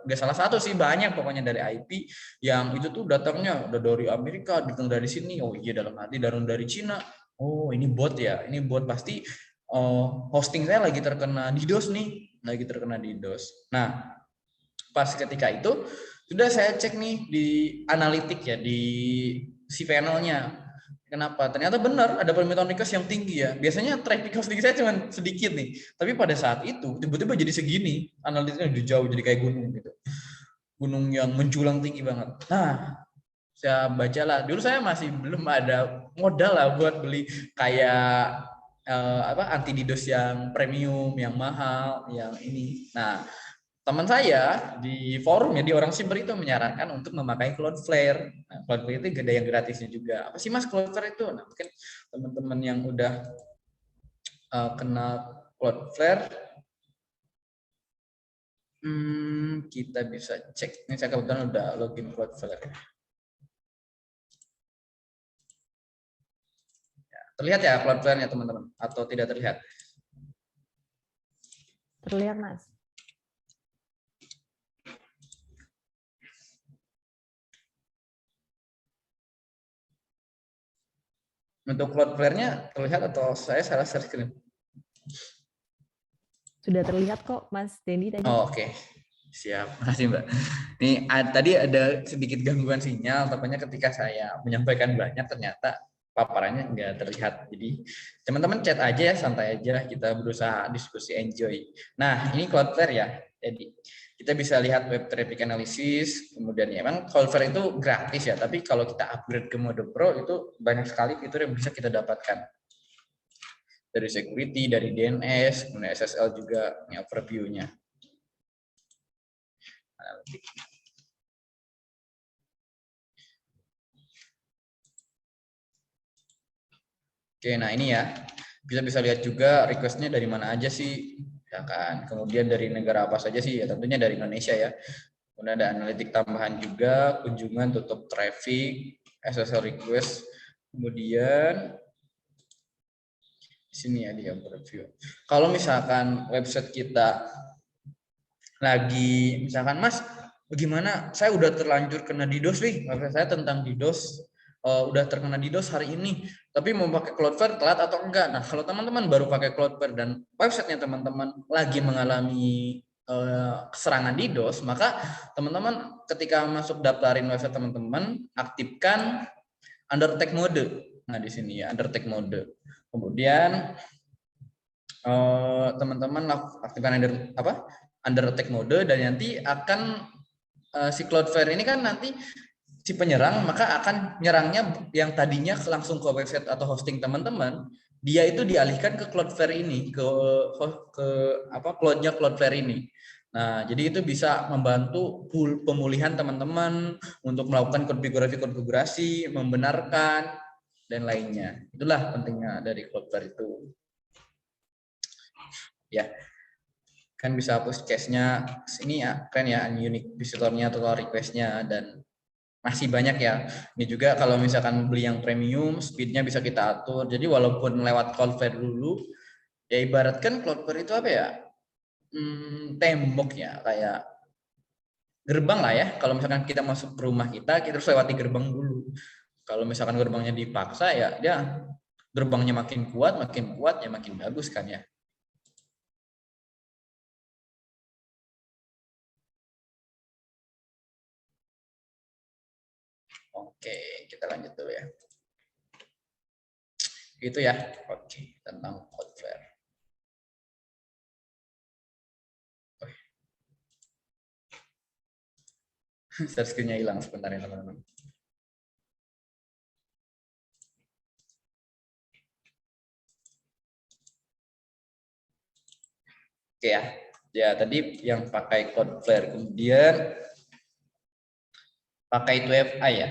gak salah satu sih, banyak pokoknya dari IP yang itu tuh datangnya udah dari Amerika, datang dari sini, oh iya dalam hati dari Cina. Oh ini bot ya, ini bot pasti hosting saya lagi terkena DDoS nih, lagi terkena DDoS. Nah, pas ketika itu sudah saya cek nih di analitik ya, di cPanel-nya. Kenapa? Ternyata benar ada permintaan request yang tinggi ya. Biasanya traffic hosting saya cuma sedikit nih, tapi pada saat itu tiba-tiba jadi segini, analitiknya udah jauh jadi kayak gunung gitu. Gunung yang menjulang tinggi banget. Nah, saya bacalah, dulu saya masih belum ada modal lah buat beli kayak anti DDoS yang premium, yang mahal, yang ini. Nah, teman saya di forum ya, di orang siber itu menyarankan untuk memakai Cloudflare. Nah, Cloudflare itu ada yang gratisnya juga. Apa sih Mas Cloudflare itu? Nah, mungkin teman-teman yang udah kenal Cloudflare, kita bisa cek. Ini saya kebetulan udah login Cloudflare. Terlihat ya Cloudflare-nya teman-teman, atau tidak terlihat? Terlihat Mas. Untuk Cloudflare-nya terlihat atau saya salah share screen? Sudah terlihat kok Mas Dendi tadi. Oh, oke. Siap, makasih Mbak. Ini tadi ada sedikit gangguan sinyal, tampaknya ketika saya menyampaikan banyak ternyata paparannya nggak terlihat. Jadi teman-teman chat aja ya, santai aja, kita berusaha diskusi enjoy. Nah, ini Cloudflare ya. Jadi kita bisa lihat web traffic analysis, kemudian ya memang Cloudflare itu gratis ya, tapi kalau kita upgrade ke mode pro itu banyak sekali fitur yang bisa kita dapatkan. Dari security, dari DNS, kemudian SSL juga, ini overview-nya. Oke, nah ini ya, bisa lihat juga requestnya dari mana aja sih, ya kan. Kemudian dari negara apa saja sih, ya tentunya dari Indonesia ya. Kemudian ada analitik tambahan juga, kunjungan, tutup traffic, SSL request. Kemudian di sini ya dia overview. Kalau misalkan website kita lagi, misalkan Mas, bagaimana? Saya udah terlanjur kena DDoS nih, website saya tentang DDoS. Udah terkena DDoS hari ini, tapi mau pakai Cloudflare telat atau enggak? Nah, kalau teman-teman baru pakai Cloudflare dan websitenya teman-teman lagi mengalami serangan DDoS, maka teman-teman ketika masuk daftarin website teman-teman, aktifkan under attack mode. Nah, di sini ya, under attack mode. Kemudian teman-teman aktifkan under attack mode, dan nanti akan si Cloudflare ini kan nanti si penyerang maka akan nyerangnya yang tadinya langsung ke website atau hosting teman-teman, dia itu dialihkan ke Cloudflare ini, ke cloud-nya Cloudflare ini. Nah, jadi itu bisa membantu pemulihan teman-teman untuk melakukan konfigurasi, membenarkan dan lainnya. Itulah pentingnya dari Cloudflare itu. Ya. Kan bisa hapus cache-nya. Ini ya keren ya, unique visitornya, total request-nya, dan masih banyak ya. Ini juga kalau misalkan beli yang premium, speed-nya bisa kita atur. Jadi walaupun lewat Cloudflare dulu, ya ibaratkan Cloudflare itu apa ya? tembok ya, kayak gerbang lah ya. Kalau misalkan kita masuk ke rumah kita harus lewati gerbang dulu. Kalau misalkan gerbangnya dipaksa ya dia gerbangnya makin kuat ya makin bagus kan ya. Oke, kita lanjut dulu ya. Gitu ya. Oke, tentang Cloudflare. Share screen-nya hilang sebentar ya teman-teman. Oke ya. Ya tadi yang pakai Cloudflare, kemudian pakai 2FA ya.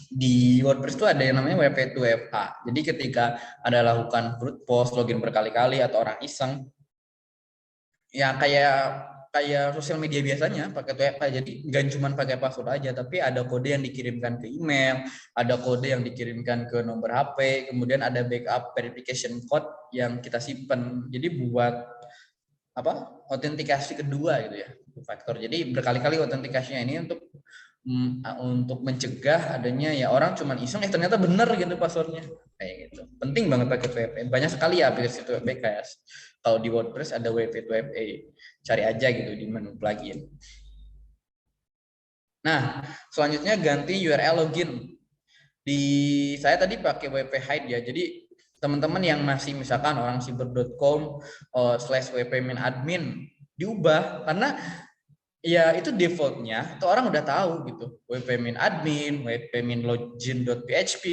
Di WordPress itu ada yang namanya WP 2FA. Jadi ketika ada lakukan brute force, login berkali-kali atau orang iseng, ya kayak sosial media biasanya pakai 2FA. Jadi nggak cuma pakai password aja, tapi ada kode yang dikirimkan ke email, ada kode yang dikirimkan ke nomor HP, kemudian ada backup verification code yang kita simpan. Jadi buat apa? Autentikasi kedua gitu ya, faktor. Jadi berkali-kali autentikasinya ini untuk mencegah adanya ya orang cuma iseng ternyata benar gitu passwordnya kayak gitu. Penting banget pakai 2FA. Banyak sekali ya aplikasi 2FA kayak kalau di WordPress ada WP 2FA, cari aja gitu di menu plugin. Nah selanjutnya ganti URL login. Di saya tadi pakai WP hide ya, jadi teman-teman yang masih misalkan orang siber.com /wp-admin diubah karena ya itu defaultnya itu orang udah tahu gitu, wp-admin, wp-login.php,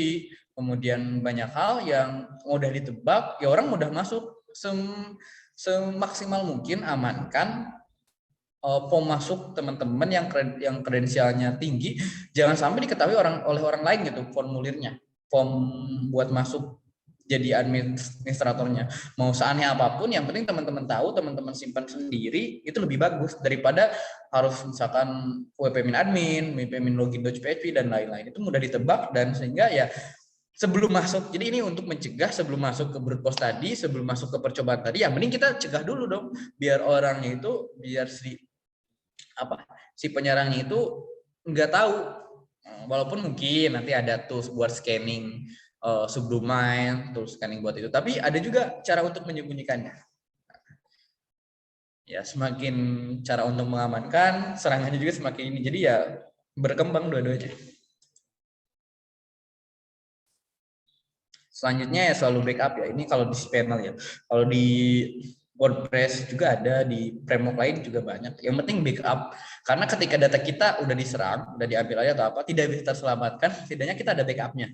kemudian banyak hal yang mudah ditebak ya, orang mudah masuk. Semaksimal mungkin amankan form masuk teman-teman yang kredensialnya tinggi, jangan sampai diketahui oleh orang lain gitu formulirnya, form buat masuk jadi administratornya. Mau seaneh apapun, yang penting teman-teman tahu, teman-teman simpan sendiri, itu lebih bagus daripada harus misalkan wp-admin, wp-login.php dan lain-lain. Itu mudah ditebak dan sehingga ya sebelum masuk, jadi ini untuk mencegah sebelum masuk ke brute force tadi, sebelum masuk ke percobaan tadi, ya mending kita cegah dulu dong, biar orangnya itu, biar si penyerangnya itu nggak tahu. Walaupun mungkin nanti ada tools buat scanning subdomain, tools scanning buat itu, tapi ada juga cara untuk menyembunyikannya. Ya semakin cara untuk mengamankan, serangannya juga semakin ini. Jadi ya berkembang dua-duanya. Selanjutnya ya selalu backup ya. Ini kalau di panel ya. Kalau di WordPress juga ada, di framework lain juga banyak. Yang penting backup. Karena ketika data kita udah diserang, udah diambil aja atau apa, tidak bisa terselamatkan, setidaknya kita ada backupnya.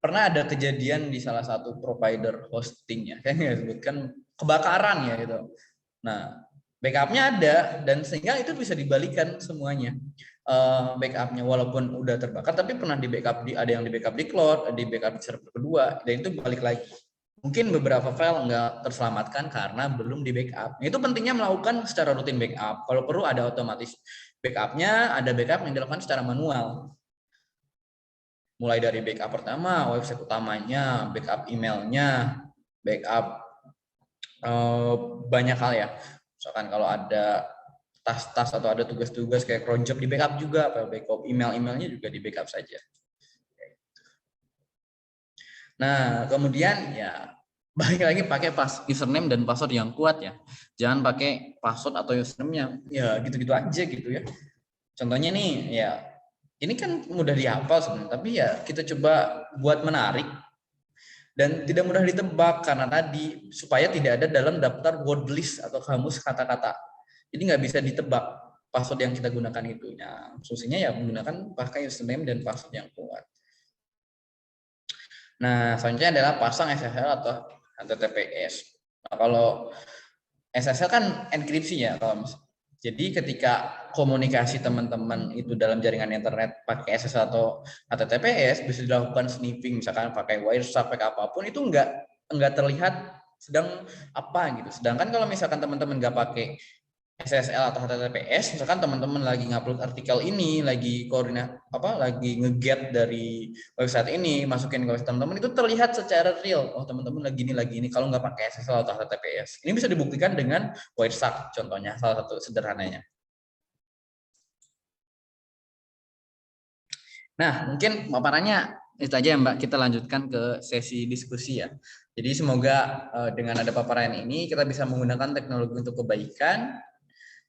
Pernah ada kejadian di salah satu provider hostingnya, saya nggak sebutkan, kebakaran ya gitu. Nah, backupnya ada dan sehingga itu bisa dibalikan semuanya. Backupnya walaupun udah terbakar, tapi pernah di backup, ada yang di backup di cloud, di backup di server kedua, dan itu balik lagi. Mungkin beberapa file nggak terselamatkan karena belum di backup. Itu pentingnya melakukan secara rutin backup. Kalau perlu ada otomatis backupnya, ada backup yang dilakukan secara manual. Mulai dari backup pertama, website utamanya, backup emailnya, backup banyak hal ya. Misalkan kalau ada tas-tas atau ada tugas-tugas kayak cron job di backup juga, backup email-emailnya juga di backup saja. Nah, kemudian ya balik lagi pakai username dan password yang kuat ya. Jangan pakai password atau username-nya ya gitu-gitu aja gitu ya. Contohnya nih ya, ini kan mudah dihafal sebenarnya, tapi ya kita coba buat menarik dan tidak mudah ditebak karena tadi supaya tidak ada dalam daftar word list atau kamus kata-kata. Jadi nggak bisa ditebak password yang kita gunakan itu. Nah, solusinya ya menggunakan pakai username dan password yang kuat. Nah, selanjutnya adalah pasang SSL atau HTTPS. Nah, kalau SSL kan enkripsi ya, jadi ketika komunikasi teman-teman itu dalam jaringan internet pakai SSL atau HTTPS bisa dilakukan sniffing, misalkan pakai Wireshark, pakai apapun, itu nggak terlihat sedang apa gitu. Sedangkan kalau misalkan teman-teman nggak pakai SSL atau HTTPS, misalkan teman-teman lagi ngupload artikel ini, lagi lagi nge-get dari website ini, masukin ke website teman-teman, itu terlihat secara real. Oh, teman-teman lagi ini. Kalau nggak pakai SSL atau HTTPS, ini bisa dibuktikan dengan Wireshark contohnya, salah satu sederhananya. Nah, mungkin paparannya itu aja ya Mbak, kita lanjutkan ke sesi diskusi ya. Jadi semoga dengan ada paparan ini kita bisa menggunakan teknologi untuk kebaikan,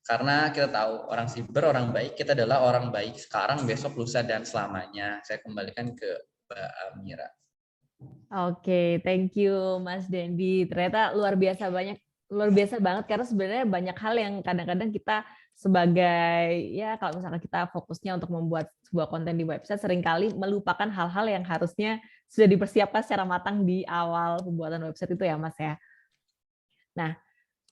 karena kita tahu orang siber, orang baik, kita adalah orang baik sekarang, besok, lusa, dan selamanya. Saya kembalikan ke Mbak Amira. Oke, thank you Mas Dendi. Ternyata luar biasa banget karena sebenarnya banyak hal yang kadang-kadang kita sebagai ya kalau misalkan kita fokusnya untuk membuat sebuah konten di website seringkali melupakan hal-hal yang harusnya sudah dipersiapkan secara matang di awal pembuatan website itu ya Mas ya. Nah,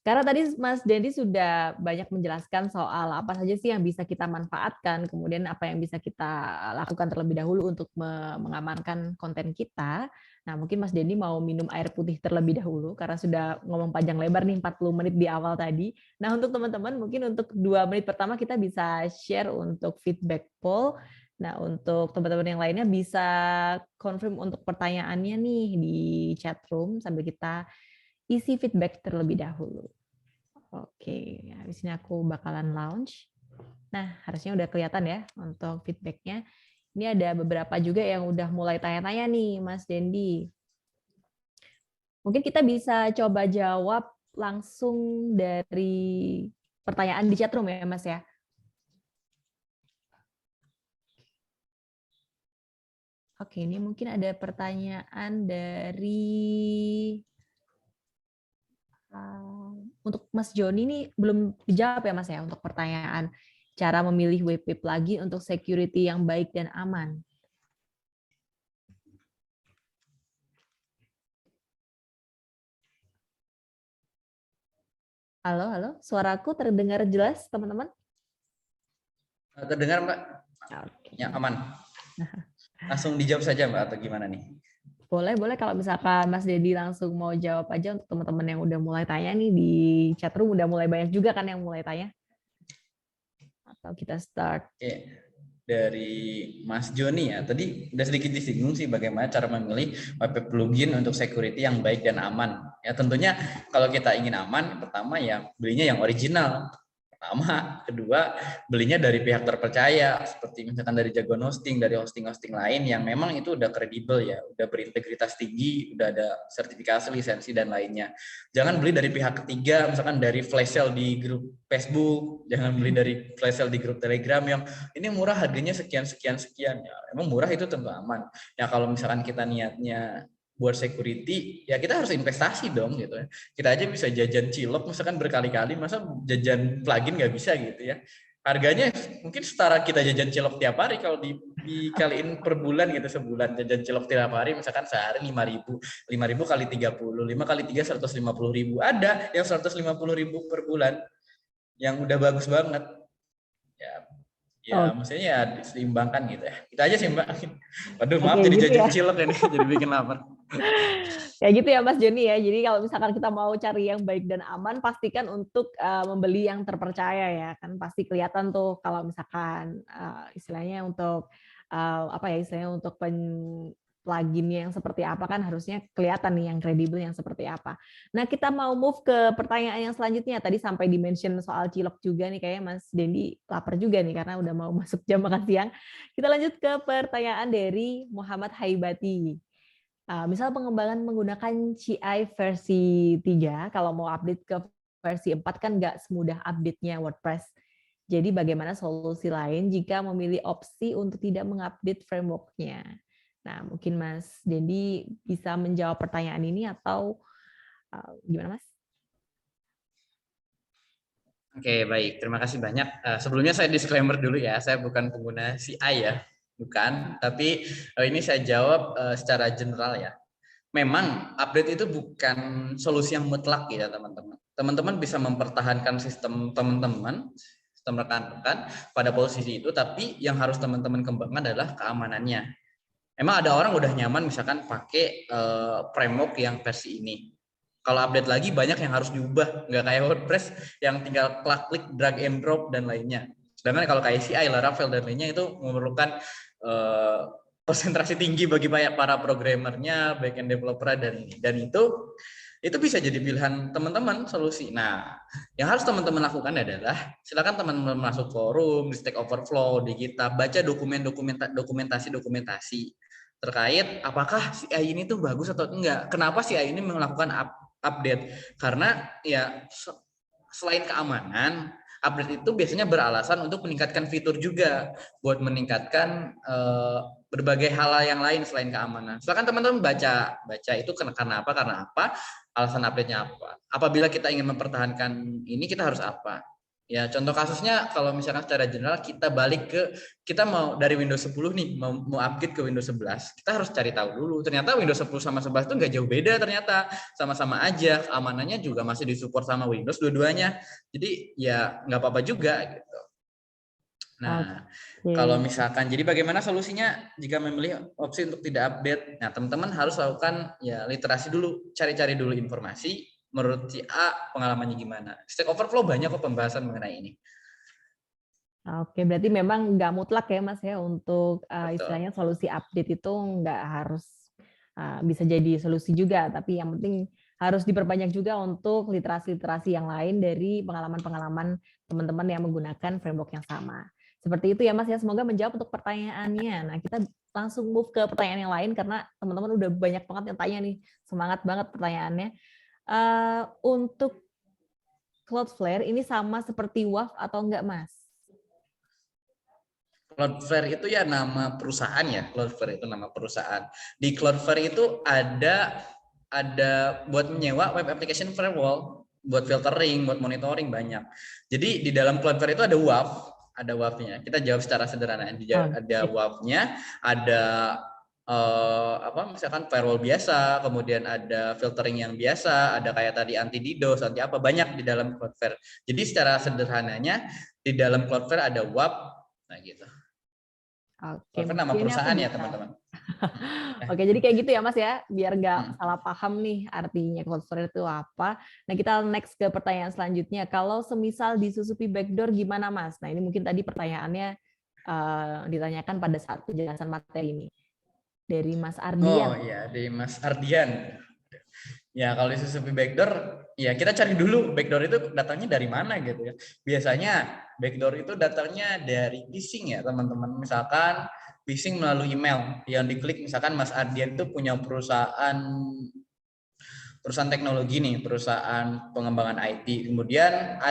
karena tadi Mas Dendi sudah banyak menjelaskan soal apa saja sih yang bisa kita manfaatkan, kemudian apa yang bisa kita lakukan terlebih dahulu untuk mengamankan konten kita. Nah, mungkin Mas Dendi mau minum air putih terlebih dahulu, karena sudah ngomong panjang lebar nih 40 menit di awal tadi. Nah, untuk teman-teman, mungkin untuk 2 menit pertama kita bisa share untuk feedback poll. Nah, untuk teman-teman yang lainnya bisa confirm untuk pertanyaannya nih di chat room sambil kita isi feedback terlebih dahulu. Oke, habis ini aku bakalan launch. Nah, harusnya udah kelihatan ya untuk feedbacknya. Ini ada beberapa juga yang udah mulai tanya-tanya nih, Mas Dendi. Mungkin kita bisa coba jawab langsung dari pertanyaan di chat room ya, Mas ya. Oke, ini mungkin ada pertanyaan dari untuk Mas Joni ini belum dijawab ya Mas ya untuk pertanyaan cara memilih WP plugin untuk security yang baik dan aman. Halo, suaraku terdengar jelas teman-teman? Terdengar Mbak? Oke. Ya, aman. Langsung dijawab saja Mbak atau gimana nih? Boleh kalau misalkan Mas Dedi langsung mau jawab aja untuk teman-teman yang udah mulai tanya nih di chat room, udah mulai banyak juga kan yang mulai tanya. Atau kita start. Oke. Dari Mas Joni ya, tadi udah sedikit disinggung sih bagaimana cara memilih WP plugin untuk security yang baik dan aman. Ya tentunya kalau kita ingin aman, pertama ya belinya yang original. Pertama, kedua belinya dari pihak terpercaya seperti misalkan dari Jagoan Hosting, dari hosting-hosting lain yang memang itu udah kredibel ya, udah berintegritas tinggi, udah ada sertifikasi, lisensi dan lainnya. Jangan beli dari pihak ketiga, misalkan dari flash sale di grup Facebook, jangan beli dari flash sale di grup Telegram yang ini murah harganya sekian. Ya, emang murah itu tentu aman. Ya kalau misalkan kita niatnya buat security, ya kita harus investasi dong gitu ya. Kita aja bisa jajan cilok misalkan berkali-kali, masa jajan plugin nggak bisa gitu ya. Harganya mungkin setara kita jajan cilok tiap hari kalau dikaliin per bulan gitu, sebulan jajan cilok tiap hari misalkan sehari 5.000 kali 30, 5 kali 3 150.000. Ada yang 150.000 per bulan yang udah bagus banget. Ya maksudnya ya diseimbangkan gitu ya. Itu aja sih Mbak. Waduh, maaf jadi gitu jajan ya. cilok ini jadi bikin lapar. Ya gitu ya Mas Joni ya. Jadi kalau misalkan kita mau cari yang baik dan aman, pastikan untuk membeli yang terpercaya ya. Kan pasti kelihatan tuh kalau misalkan istilahnya untuk istilahnya untuk pluginnya yang seperti apa kan harusnya kelihatan nih yang kredibel yang seperti apa. Nah kita mau move ke pertanyaan yang selanjutnya. Tadi sampai di-mention soal cilok juga nih, kayaknya Mas Dendi lapar juga nih karena udah mau masuk jam makan siang. Kita lanjut ke pertanyaan dari Muhammad Haibati. Misal pengembangan menggunakan CI versi 3, kalau mau update ke versi 4 kan nggak semudah update-nya WordPress. Jadi bagaimana solusi lain jika memilih opsi untuk tidak mengupdate framework-nya? Nah, mungkin Mas Dendi bisa menjawab pertanyaan ini atau gimana Mas? Oke, baik. Terima kasih banyak. Sebelumnya saya disclaimer dulu ya, saya bukan pengguna CI ya, bukan. Tapi ini saya jawab secara general ya. Memang update itu bukan solusi yang mutlak ya teman-teman. Teman-teman bisa mempertahankan sistem teman-teman, sistem rekan-rekan pada posisi itu, tapi yang harus teman-teman kembangkan adalah keamanannya. Emang ada orang udah nyaman misalkan pakai framework yang versi ini. Kalau update lagi banyak yang harus diubah, nggak kayak WordPress yang tinggal klik, drag and drop dan lainnya. Sedangkan kalau kayak CI, Laravel dan lainnya itu memerlukan konsentrasi tinggi bagi para programmernya, backend developer dan ini. Dan itu bisa jadi pilihan teman-teman solusi. Nah, yang harus teman-teman lakukan adalah silakan teman-teman masuk forum, di Stack Overflow, di GitHub, baca dokumentasi terkait apakah CI ini tuh bagus atau enggak. Kenapa CI ini melakukan update? Karena ya selain keamanan, update itu biasanya beralasan untuk meningkatkan fitur juga, buat meningkatkan berbagai hal yang lain selain keamanan. Silakan teman-teman baca itu karena apa? Alasan update-nya apa? Apabila kita ingin mempertahankan ini, kita harus apa? Ya, contoh kasusnya kalau misalkan secara general kita mau dari Windows 10 nih, mau upgrade ke Windows 11, kita harus cari tahu dulu. Ternyata Windows 10 sama 11 itu nggak jauh beda ternyata. Sama-sama aja, keamanannya juga masih disupport sama Windows dua-duanya. Jadi ya nggak apa-apa juga gitu. Nah, kalau misalkan, jadi bagaimana solusinya jika memilih opsi untuk tidak update? Nah, teman-teman harus lakukan ya literasi dulu, cari-cari dulu informasi. Menurut si A, pengalamannya gimana? Stack Overflow banyak kok pembahasan mengenai ini. Oke, berarti memang nggak mutlak ya Mas ya untuk istilahnya solusi update itu nggak harus bisa jadi solusi juga, tapi yang penting harus diperbanyak juga untuk literasi-literasi yang lain dari pengalaman-pengalaman teman-teman yang menggunakan framework yang sama. Seperti itu ya Mas ya, semoga menjawab untuk pertanyaannya. Nah, kita langsung move ke pertanyaan yang lain karena teman-teman udah banyak banget yang tanya nih, semangat banget pertanyaannya. Untuk Cloudflare ini sama seperti WAF atau enggak, Mas? Cloudflare itu ya nama perusahaan ya. Cloudflare itu nama perusahaan. Di Cloudflare itu ada buat menyewa web application firewall, buat filtering, buat monitoring banyak. Jadi di dalam Cloudflare itu ada WAF-nya. Kita jawab secara sederhana. Ada WAF-nya, ada misalkan firewall biasa, kemudian ada filtering yang biasa, ada kayak tadi anti DDoS, anti apa, banyak di dalam Cloudflare. Jadi secara sederhananya di dalam Cloudflare ada WAF, nah gitu. Oke, nama perusahaan ya teman-teman. Oke, jadi kayak gitu ya Mas ya, biar nggak salah paham nih artinya Cloudflare itu apa. Nah, kita next ke pertanyaan selanjutnya. Kalau semisal disusupi backdoor gimana Mas? Nah, ini mungkin tadi pertanyaannya ditanyakan pada saat penjelasan materi ini. Dari Mas Ardian. Oh iya, dari Mas Ardian. Ya, kalau disusupi backdoor, ya kita cari dulu backdoor itu datangnya dari mana gitu ya. Biasanya backdoor itu datangnya dari phishing ya teman-teman. Misalkan phishing melalui email yang diklik, misalkan Mas Ardian itu punya perusahaan teknologi nih, perusahaan pengembangan IT. Kemudian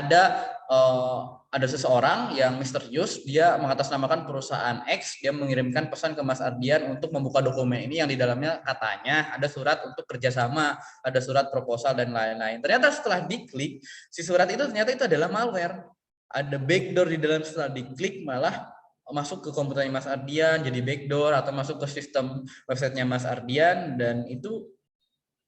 ada seseorang yang misterius, dia mengatasnamakan perusahaan X, dia mengirimkan pesan ke Mas Ardian untuk membuka dokumen ini yang di dalamnya katanya ada surat untuk kerjasama, ada surat proposal dan lain-lain. Ternyata setelah diklik, si surat itu ternyata itu adalah malware. Ada backdoor di dalam, setelah diklik malah masuk ke komputernya Mas Ardian, jadi backdoor, atau masuk ke sistem websitenya Mas Ardian, dan itu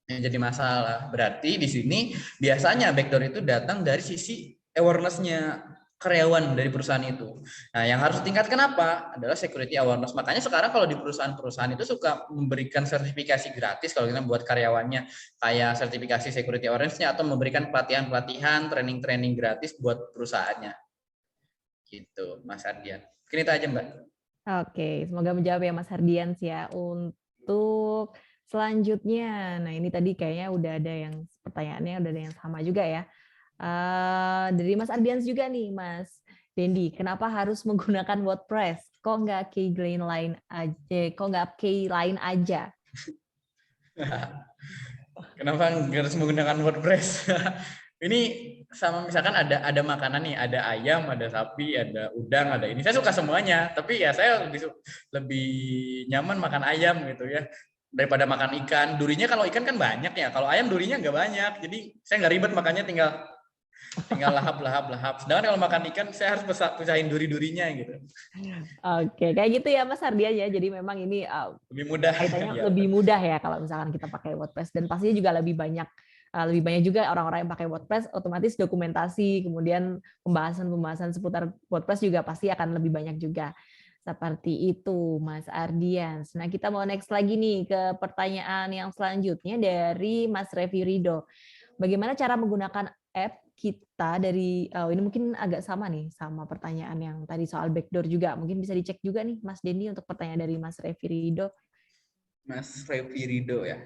yang jadi masalah. Berarti di sini biasanya backdoor itu datang dari sisi awareness-nya karyawan dari perusahaan itu. Nah, yang harus ditingkatkan apa? Adalah security awareness. Makanya sekarang kalau di perusahaan-perusahaan itu suka memberikan sertifikasi gratis kalau kita buat karyawannya, kayak sertifikasi security awareness-nya, atau memberikan pelatihan-pelatihan, training-training gratis buat perusahaannya. Gitu, Mas Ardian. Mungkin itu aja, Mbak. Oke, semoga menjawab ya Mas Ardian ya. Untuk selanjutnya, nah ini tadi kayaknya udah ada yang pertanyaannya udah ada yang sama juga ya. Dari Mas Ardian juga nih, Mas Dendi, kenapa harus menggunakan WordPress? Kok nggak key lain aja? Kenapa harus menggunakan WordPress? Ini sama misalkan ada makanan nih, ada ayam, ada sapi, ada udang, ada ini. Saya suka semuanya, tapi ya saya lebih nyaman makan ayam gitu ya daripada makan ikan. Durinya kalau ikan kan banyak ya, kalau ayam durinya nggak banyak. Jadi saya nggak ribet makannya, tinggal lahap. Sedangkan kalau makan ikan saya harus pecahin duri-durinya gitu. Oke, kayak gitu ya Mas Ardian ya. Jadi memang ini lebih mudah. Kaitannya lebih mudah ya kalau misalkan kita pakai WordPress, dan pastinya juga lebih banyak juga orang-orang yang pakai WordPress, otomatis dokumentasi, kemudian pembahasan seputar WordPress juga pasti akan lebih banyak juga. Seperti itu, Mas Ardian. Nah, kita mau next lagi nih ke pertanyaan yang selanjutnya dari Mas Revi Rido. Bagaimana cara menggunakan app kita dari ini mungkin agak sama nih sama pertanyaan yang tadi soal backdoor juga. Mungkin bisa dicek juga nih Mas Dendi untuk pertanyaan dari Mas Revi Rido. Mas Revi Rido ya.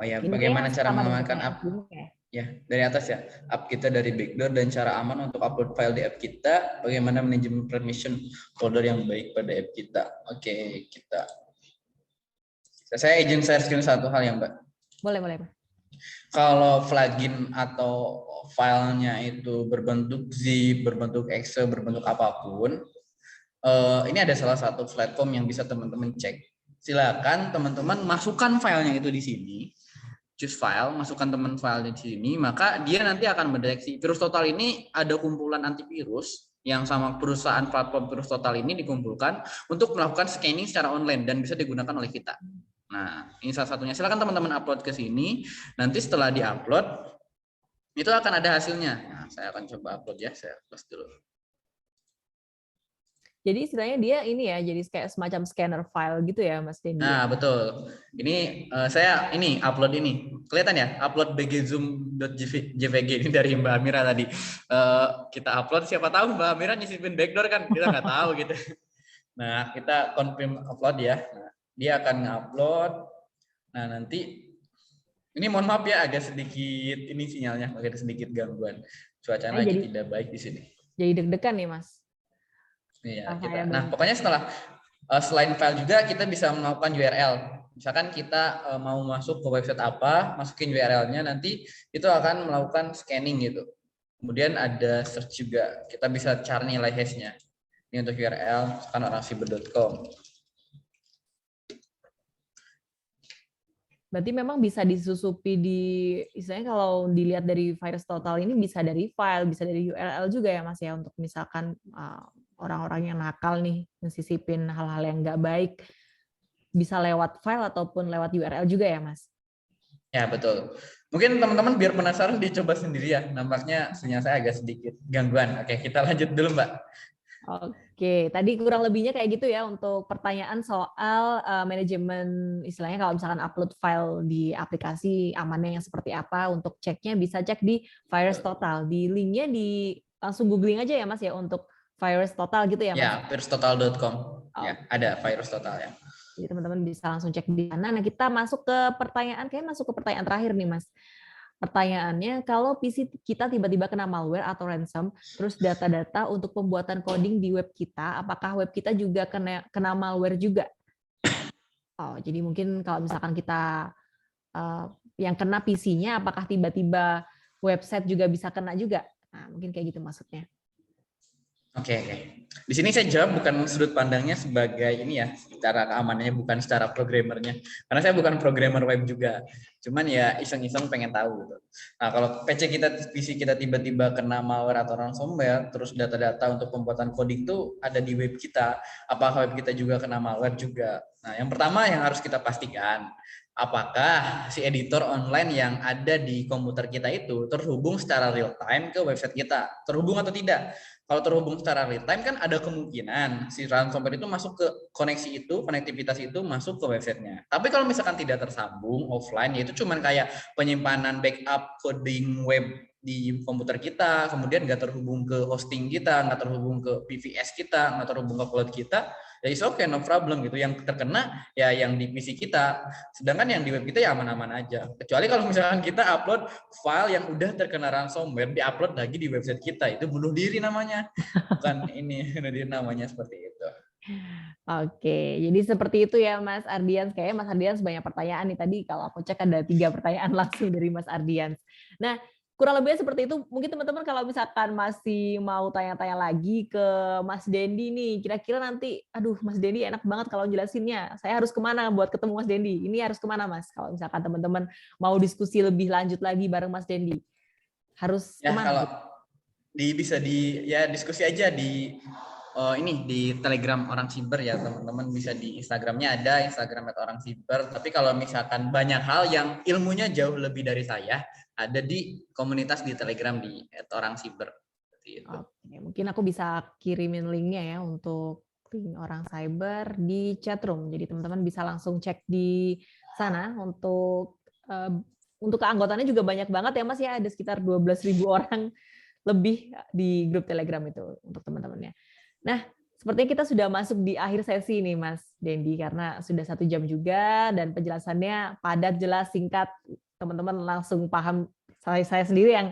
Oh ya, Ini kayaknya bagaimana cara sama dengan mengamankan pertanyaan app? sebelumnya. Ya, dari atas ya. App kita dari backdoor dan cara aman untuk upload file di app kita. Bagaimana manajemen permission folder yang baik pada app kita. Oke, saya izin share screen satu hal ya, Mbak. Boleh, boleh. Kalau plugin atau filenya itu berbentuk zip, berbentuk Excel, berbentuk apapun, ini ada salah satu platform yang bisa teman-teman cek. Silakan teman-teman masukkan filenya itu di sini, choose file, masukkan teman file di sini, maka dia nanti akan mendeteksi. Virus Total ini ada kumpulan antivirus yang sama perusahaan platform Virus Total ini dikumpulkan untuk melakukan scanning secara online dan bisa digunakan oleh kita. Nah, ini salah satunya. Silakan teman-teman upload ke sini. Nanti setelah diupload, itu akan ada hasilnya. Nah, saya akan coba upload ya. Saya close dulu. Jadi istilahnya dia ini ya, jadi kayak semacam scanner file gitu ya, Mas Dendi. Nah, betul. Ini saya ini upload ini. Kelihatan ya? Upload bgzoom.jpg ini dari Mbak Amira tadi. Kita upload, siapa tahu Mbak Amira nyisipin backdoor kan? Kita nggak tahu gitu. Nah, kita confirm upload ya. Nah, dia akan ngupload. Nah, nanti ini mohon maaf ya, agak sedikit ini sinyalnya, agak sedikit gangguan. Cuacanya lagi tidak baik di sini. Jadi deg-degan nih, Mas. Iya, kita. Nah, pokoknya setelah selain file juga kita bisa melakukan URL. Misalkan kita mau masuk ke website apa, masukin URL-nya, nanti itu akan melakukan scanning gitu. Kemudian ada search juga, kita bisa cari nilai hash-nya. Ini untuk URL, misalkan orangsiber.com. Berarti memang bisa disusupi di, istilahnya kalau dilihat dari Virus Total ini bisa dari file, bisa dari URL juga ya Mas ya, untuk misalkan orang-orang yang nakal nih, mensisipin hal-hal yang nggak baik, bisa lewat file ataupun lewat URL juga ya Mas? Ya, betul. Mungkin teman-teman biar penasaran dicoba sendiri ya, nampaknya sinyal saya agak sedikit gangguan. Oke, kita lanjut dulu Mbak. Oke, tadi kurang lebihnya kayak gitu ya untuk pertanyaan soal manajemen, istilahnya kalau misalkan upload file di aplikasi amannya yang seperti apa, untuk ceknya bisa cek di Virus Total. Di linknya langsung googling aja ya Mas ya untuk Virus Total gitu ya Mas? Ya, virustotal.com. Ya, ada Virus Total ya. Jadi teman-teman bisa langsung cek di sana. Nah, kita masuk ke pertanyaan, terakhir nih Mas. Pertanyaannya, kalau PC kita tiba-tiba kena malware atau ransom, terus data-data untuk pembuatan coding di web kita, apakah web kita juga kena malware juga? Oh, jadi mungkin kalau misalkan kita yang kena PC-nya, apakah tiba-tiba website juga bisa kena juga? Nah, mungkin kayak gitu maksudnya. Oke. Di sini saya jawab bukan sudut pandangnya sebagai ini ya, secara keamanannya, bukan secara programmernya. Karena saya bukan programmer web juga. Cuman ya iseng-iseng pengen tahu gitu. Nah, kalau PC kita tiba-tiba kena malware atau ransomware, terus data-data untuk pembuatan coding itu ada di web kita. Apakah web kita juga kena malware juga? Nah, yang pertama yang harus kita pastikan, apakah si editor online yang ada di komputer kita itu terhubung secara real time ke website kita? Terhubung atau tidak? Kalau terhubung secara real time kan ada kemungkinan si ransomware itu masuk ke konektivitas itu masuk ke websitenya. Tapi kalau misalkan tidak tersambung offline, yaitu cuman kayak penyimpanan backup coding web di komputer kita, kemudian nggak terhubung ke hosting kita, nggak terhubung ke PVS kita, nggak terhubung ke cloud kita, ya is okay, no problem gitu. Yang terkena ya yang di PC kita, sedangkan yang di web kita ya aman-aman aja. Kecuali kalau misalkan kita upload file yang udah terkena ransomware, diupload lagi di website kita, itu bunuh diri namanya. Bukan ini, bunuh diri namanya seperti itu. Oke, jadi seperti itu ya Mas Ardians. Kayaknya Mas Ardians banyak pertanyaan nih tadi. Kalau aku cek ada 3 pertanyaan langsung dari Mas Ardians. Nah, kurang lebihnya seperti itu. Mungkin teman-teman kalau misalkan masih mau tanya-tanya lagi ke Mas Dendi nih, kira-kira nanti, aduh Mas Dendi enak banget kalau jelasinnya. Saya harus kemana buat ketemu Mas Dendi? Ini harus kemana Mas? Kalau misalkan teman-teman mau diskusi lebih lanjut lagi bareng Mas Dendi, harus ya, kemana? Kalau bisa diskusi aja di ini di Telegram Orang Siber ya, teman-teman bisa di Instagramnya ada Instagram Orang Siber. Tapi kalau misalkan banyak hal yang ilmunya jauh lebih dari saya, ada di komunitas di Telegram di Orang Siber. Oke, mungkin aku bisa kirimin linknya ya untuk link Orang Cyber di chatroom. Jadi teman-teman bisa langsung cek di sana untuk untuk keanggotaannya juga banyak banget ya Mas ya, ada sekitar 12.000 orang lebih di grup Telegram itu untuk teman-temannya. Nah, sepertinya kita sudah masuk di akhir sesi nih Mas Dendi, karena sudah 1 jam juga dan penjelasannya padat, jelas, singkat. Teman-teman langsung paham. Saya sendiri yang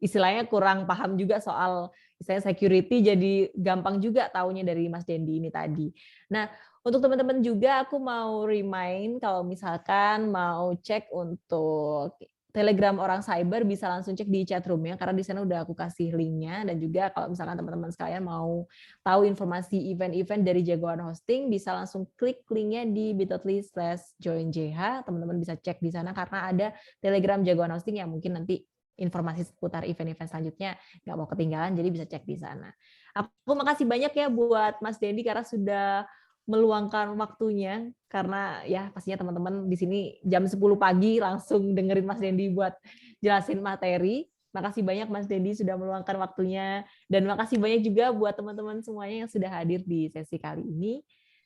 istilahnya kurang paham juga soal istilahnya security, jadi gampang juga taunya dari Mas Dendi ini tadi. Nah, untuk teman-teman juga aku mau remind kalau misalkan mau cek untuk Telegram orang cyber bisa langsung cek di chatroom-nya karena di sana udah aku kasih link-nya, dan juga kalau misalkan teman-teman sekalian mau tahu informasi event-event dari Jagoan Hosting bisa langsung klik link-nya di bit.ly/joinjh. Teman-teman bisa cek di sana karena ada Telegram Jagoan Hosting yang mungkin nanti informasi seputar event-event selanjutnya nggak mau ketinggalan, jadi bisa cek di sana. Aku makasih banyak ya buat Mas Dendi karena sudah meluangkan waktunya, karena ya pastinya teman-teman di sini jam 10 pagi langsung dengerin Mas Dendi buat jelasin materi. Makasih banyak Mas Dendi sudah meluangkan waktunya, dan makasih banyak juga buat teman-teman semuanya yang sudah hadir di sesi kali ini.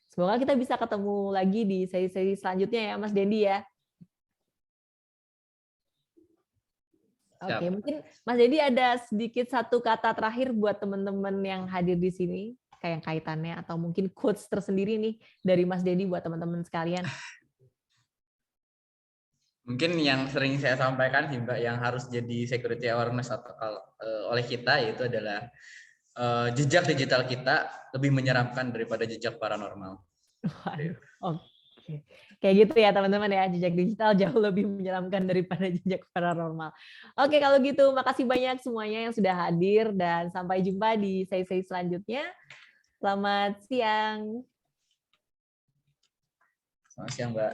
Semoga kita bisa ketemu lagi di sesi-sesi selanjutnya ya Mas Dendi ya. Oke, mungkin Mas Dendi ada sedikit 1 kata terakhir buat teman-teman yang hadir di sini, kayak kaitannya atau mungkin quotes tersendiri nih dari Mas Dendi buat teman-teman sekalian. Mungkin yang sering saya sampaikan sih Mbak, yang harus jadi security awareness atau oleh kita, yaitu adalah jejak digital kita lebih menyeramkan daripada jejak paranormal. Oke. Kayak gitu ya teman-teman ya, jejak digital jauh lebih menyeramkan daripada jejak paranormal. Oke, kalau gitu makasih banyak semuanya yang sudah hadir dan sampai jumpa di sesi selanjutnya. Selamat siang. Selamat siang, Mbak.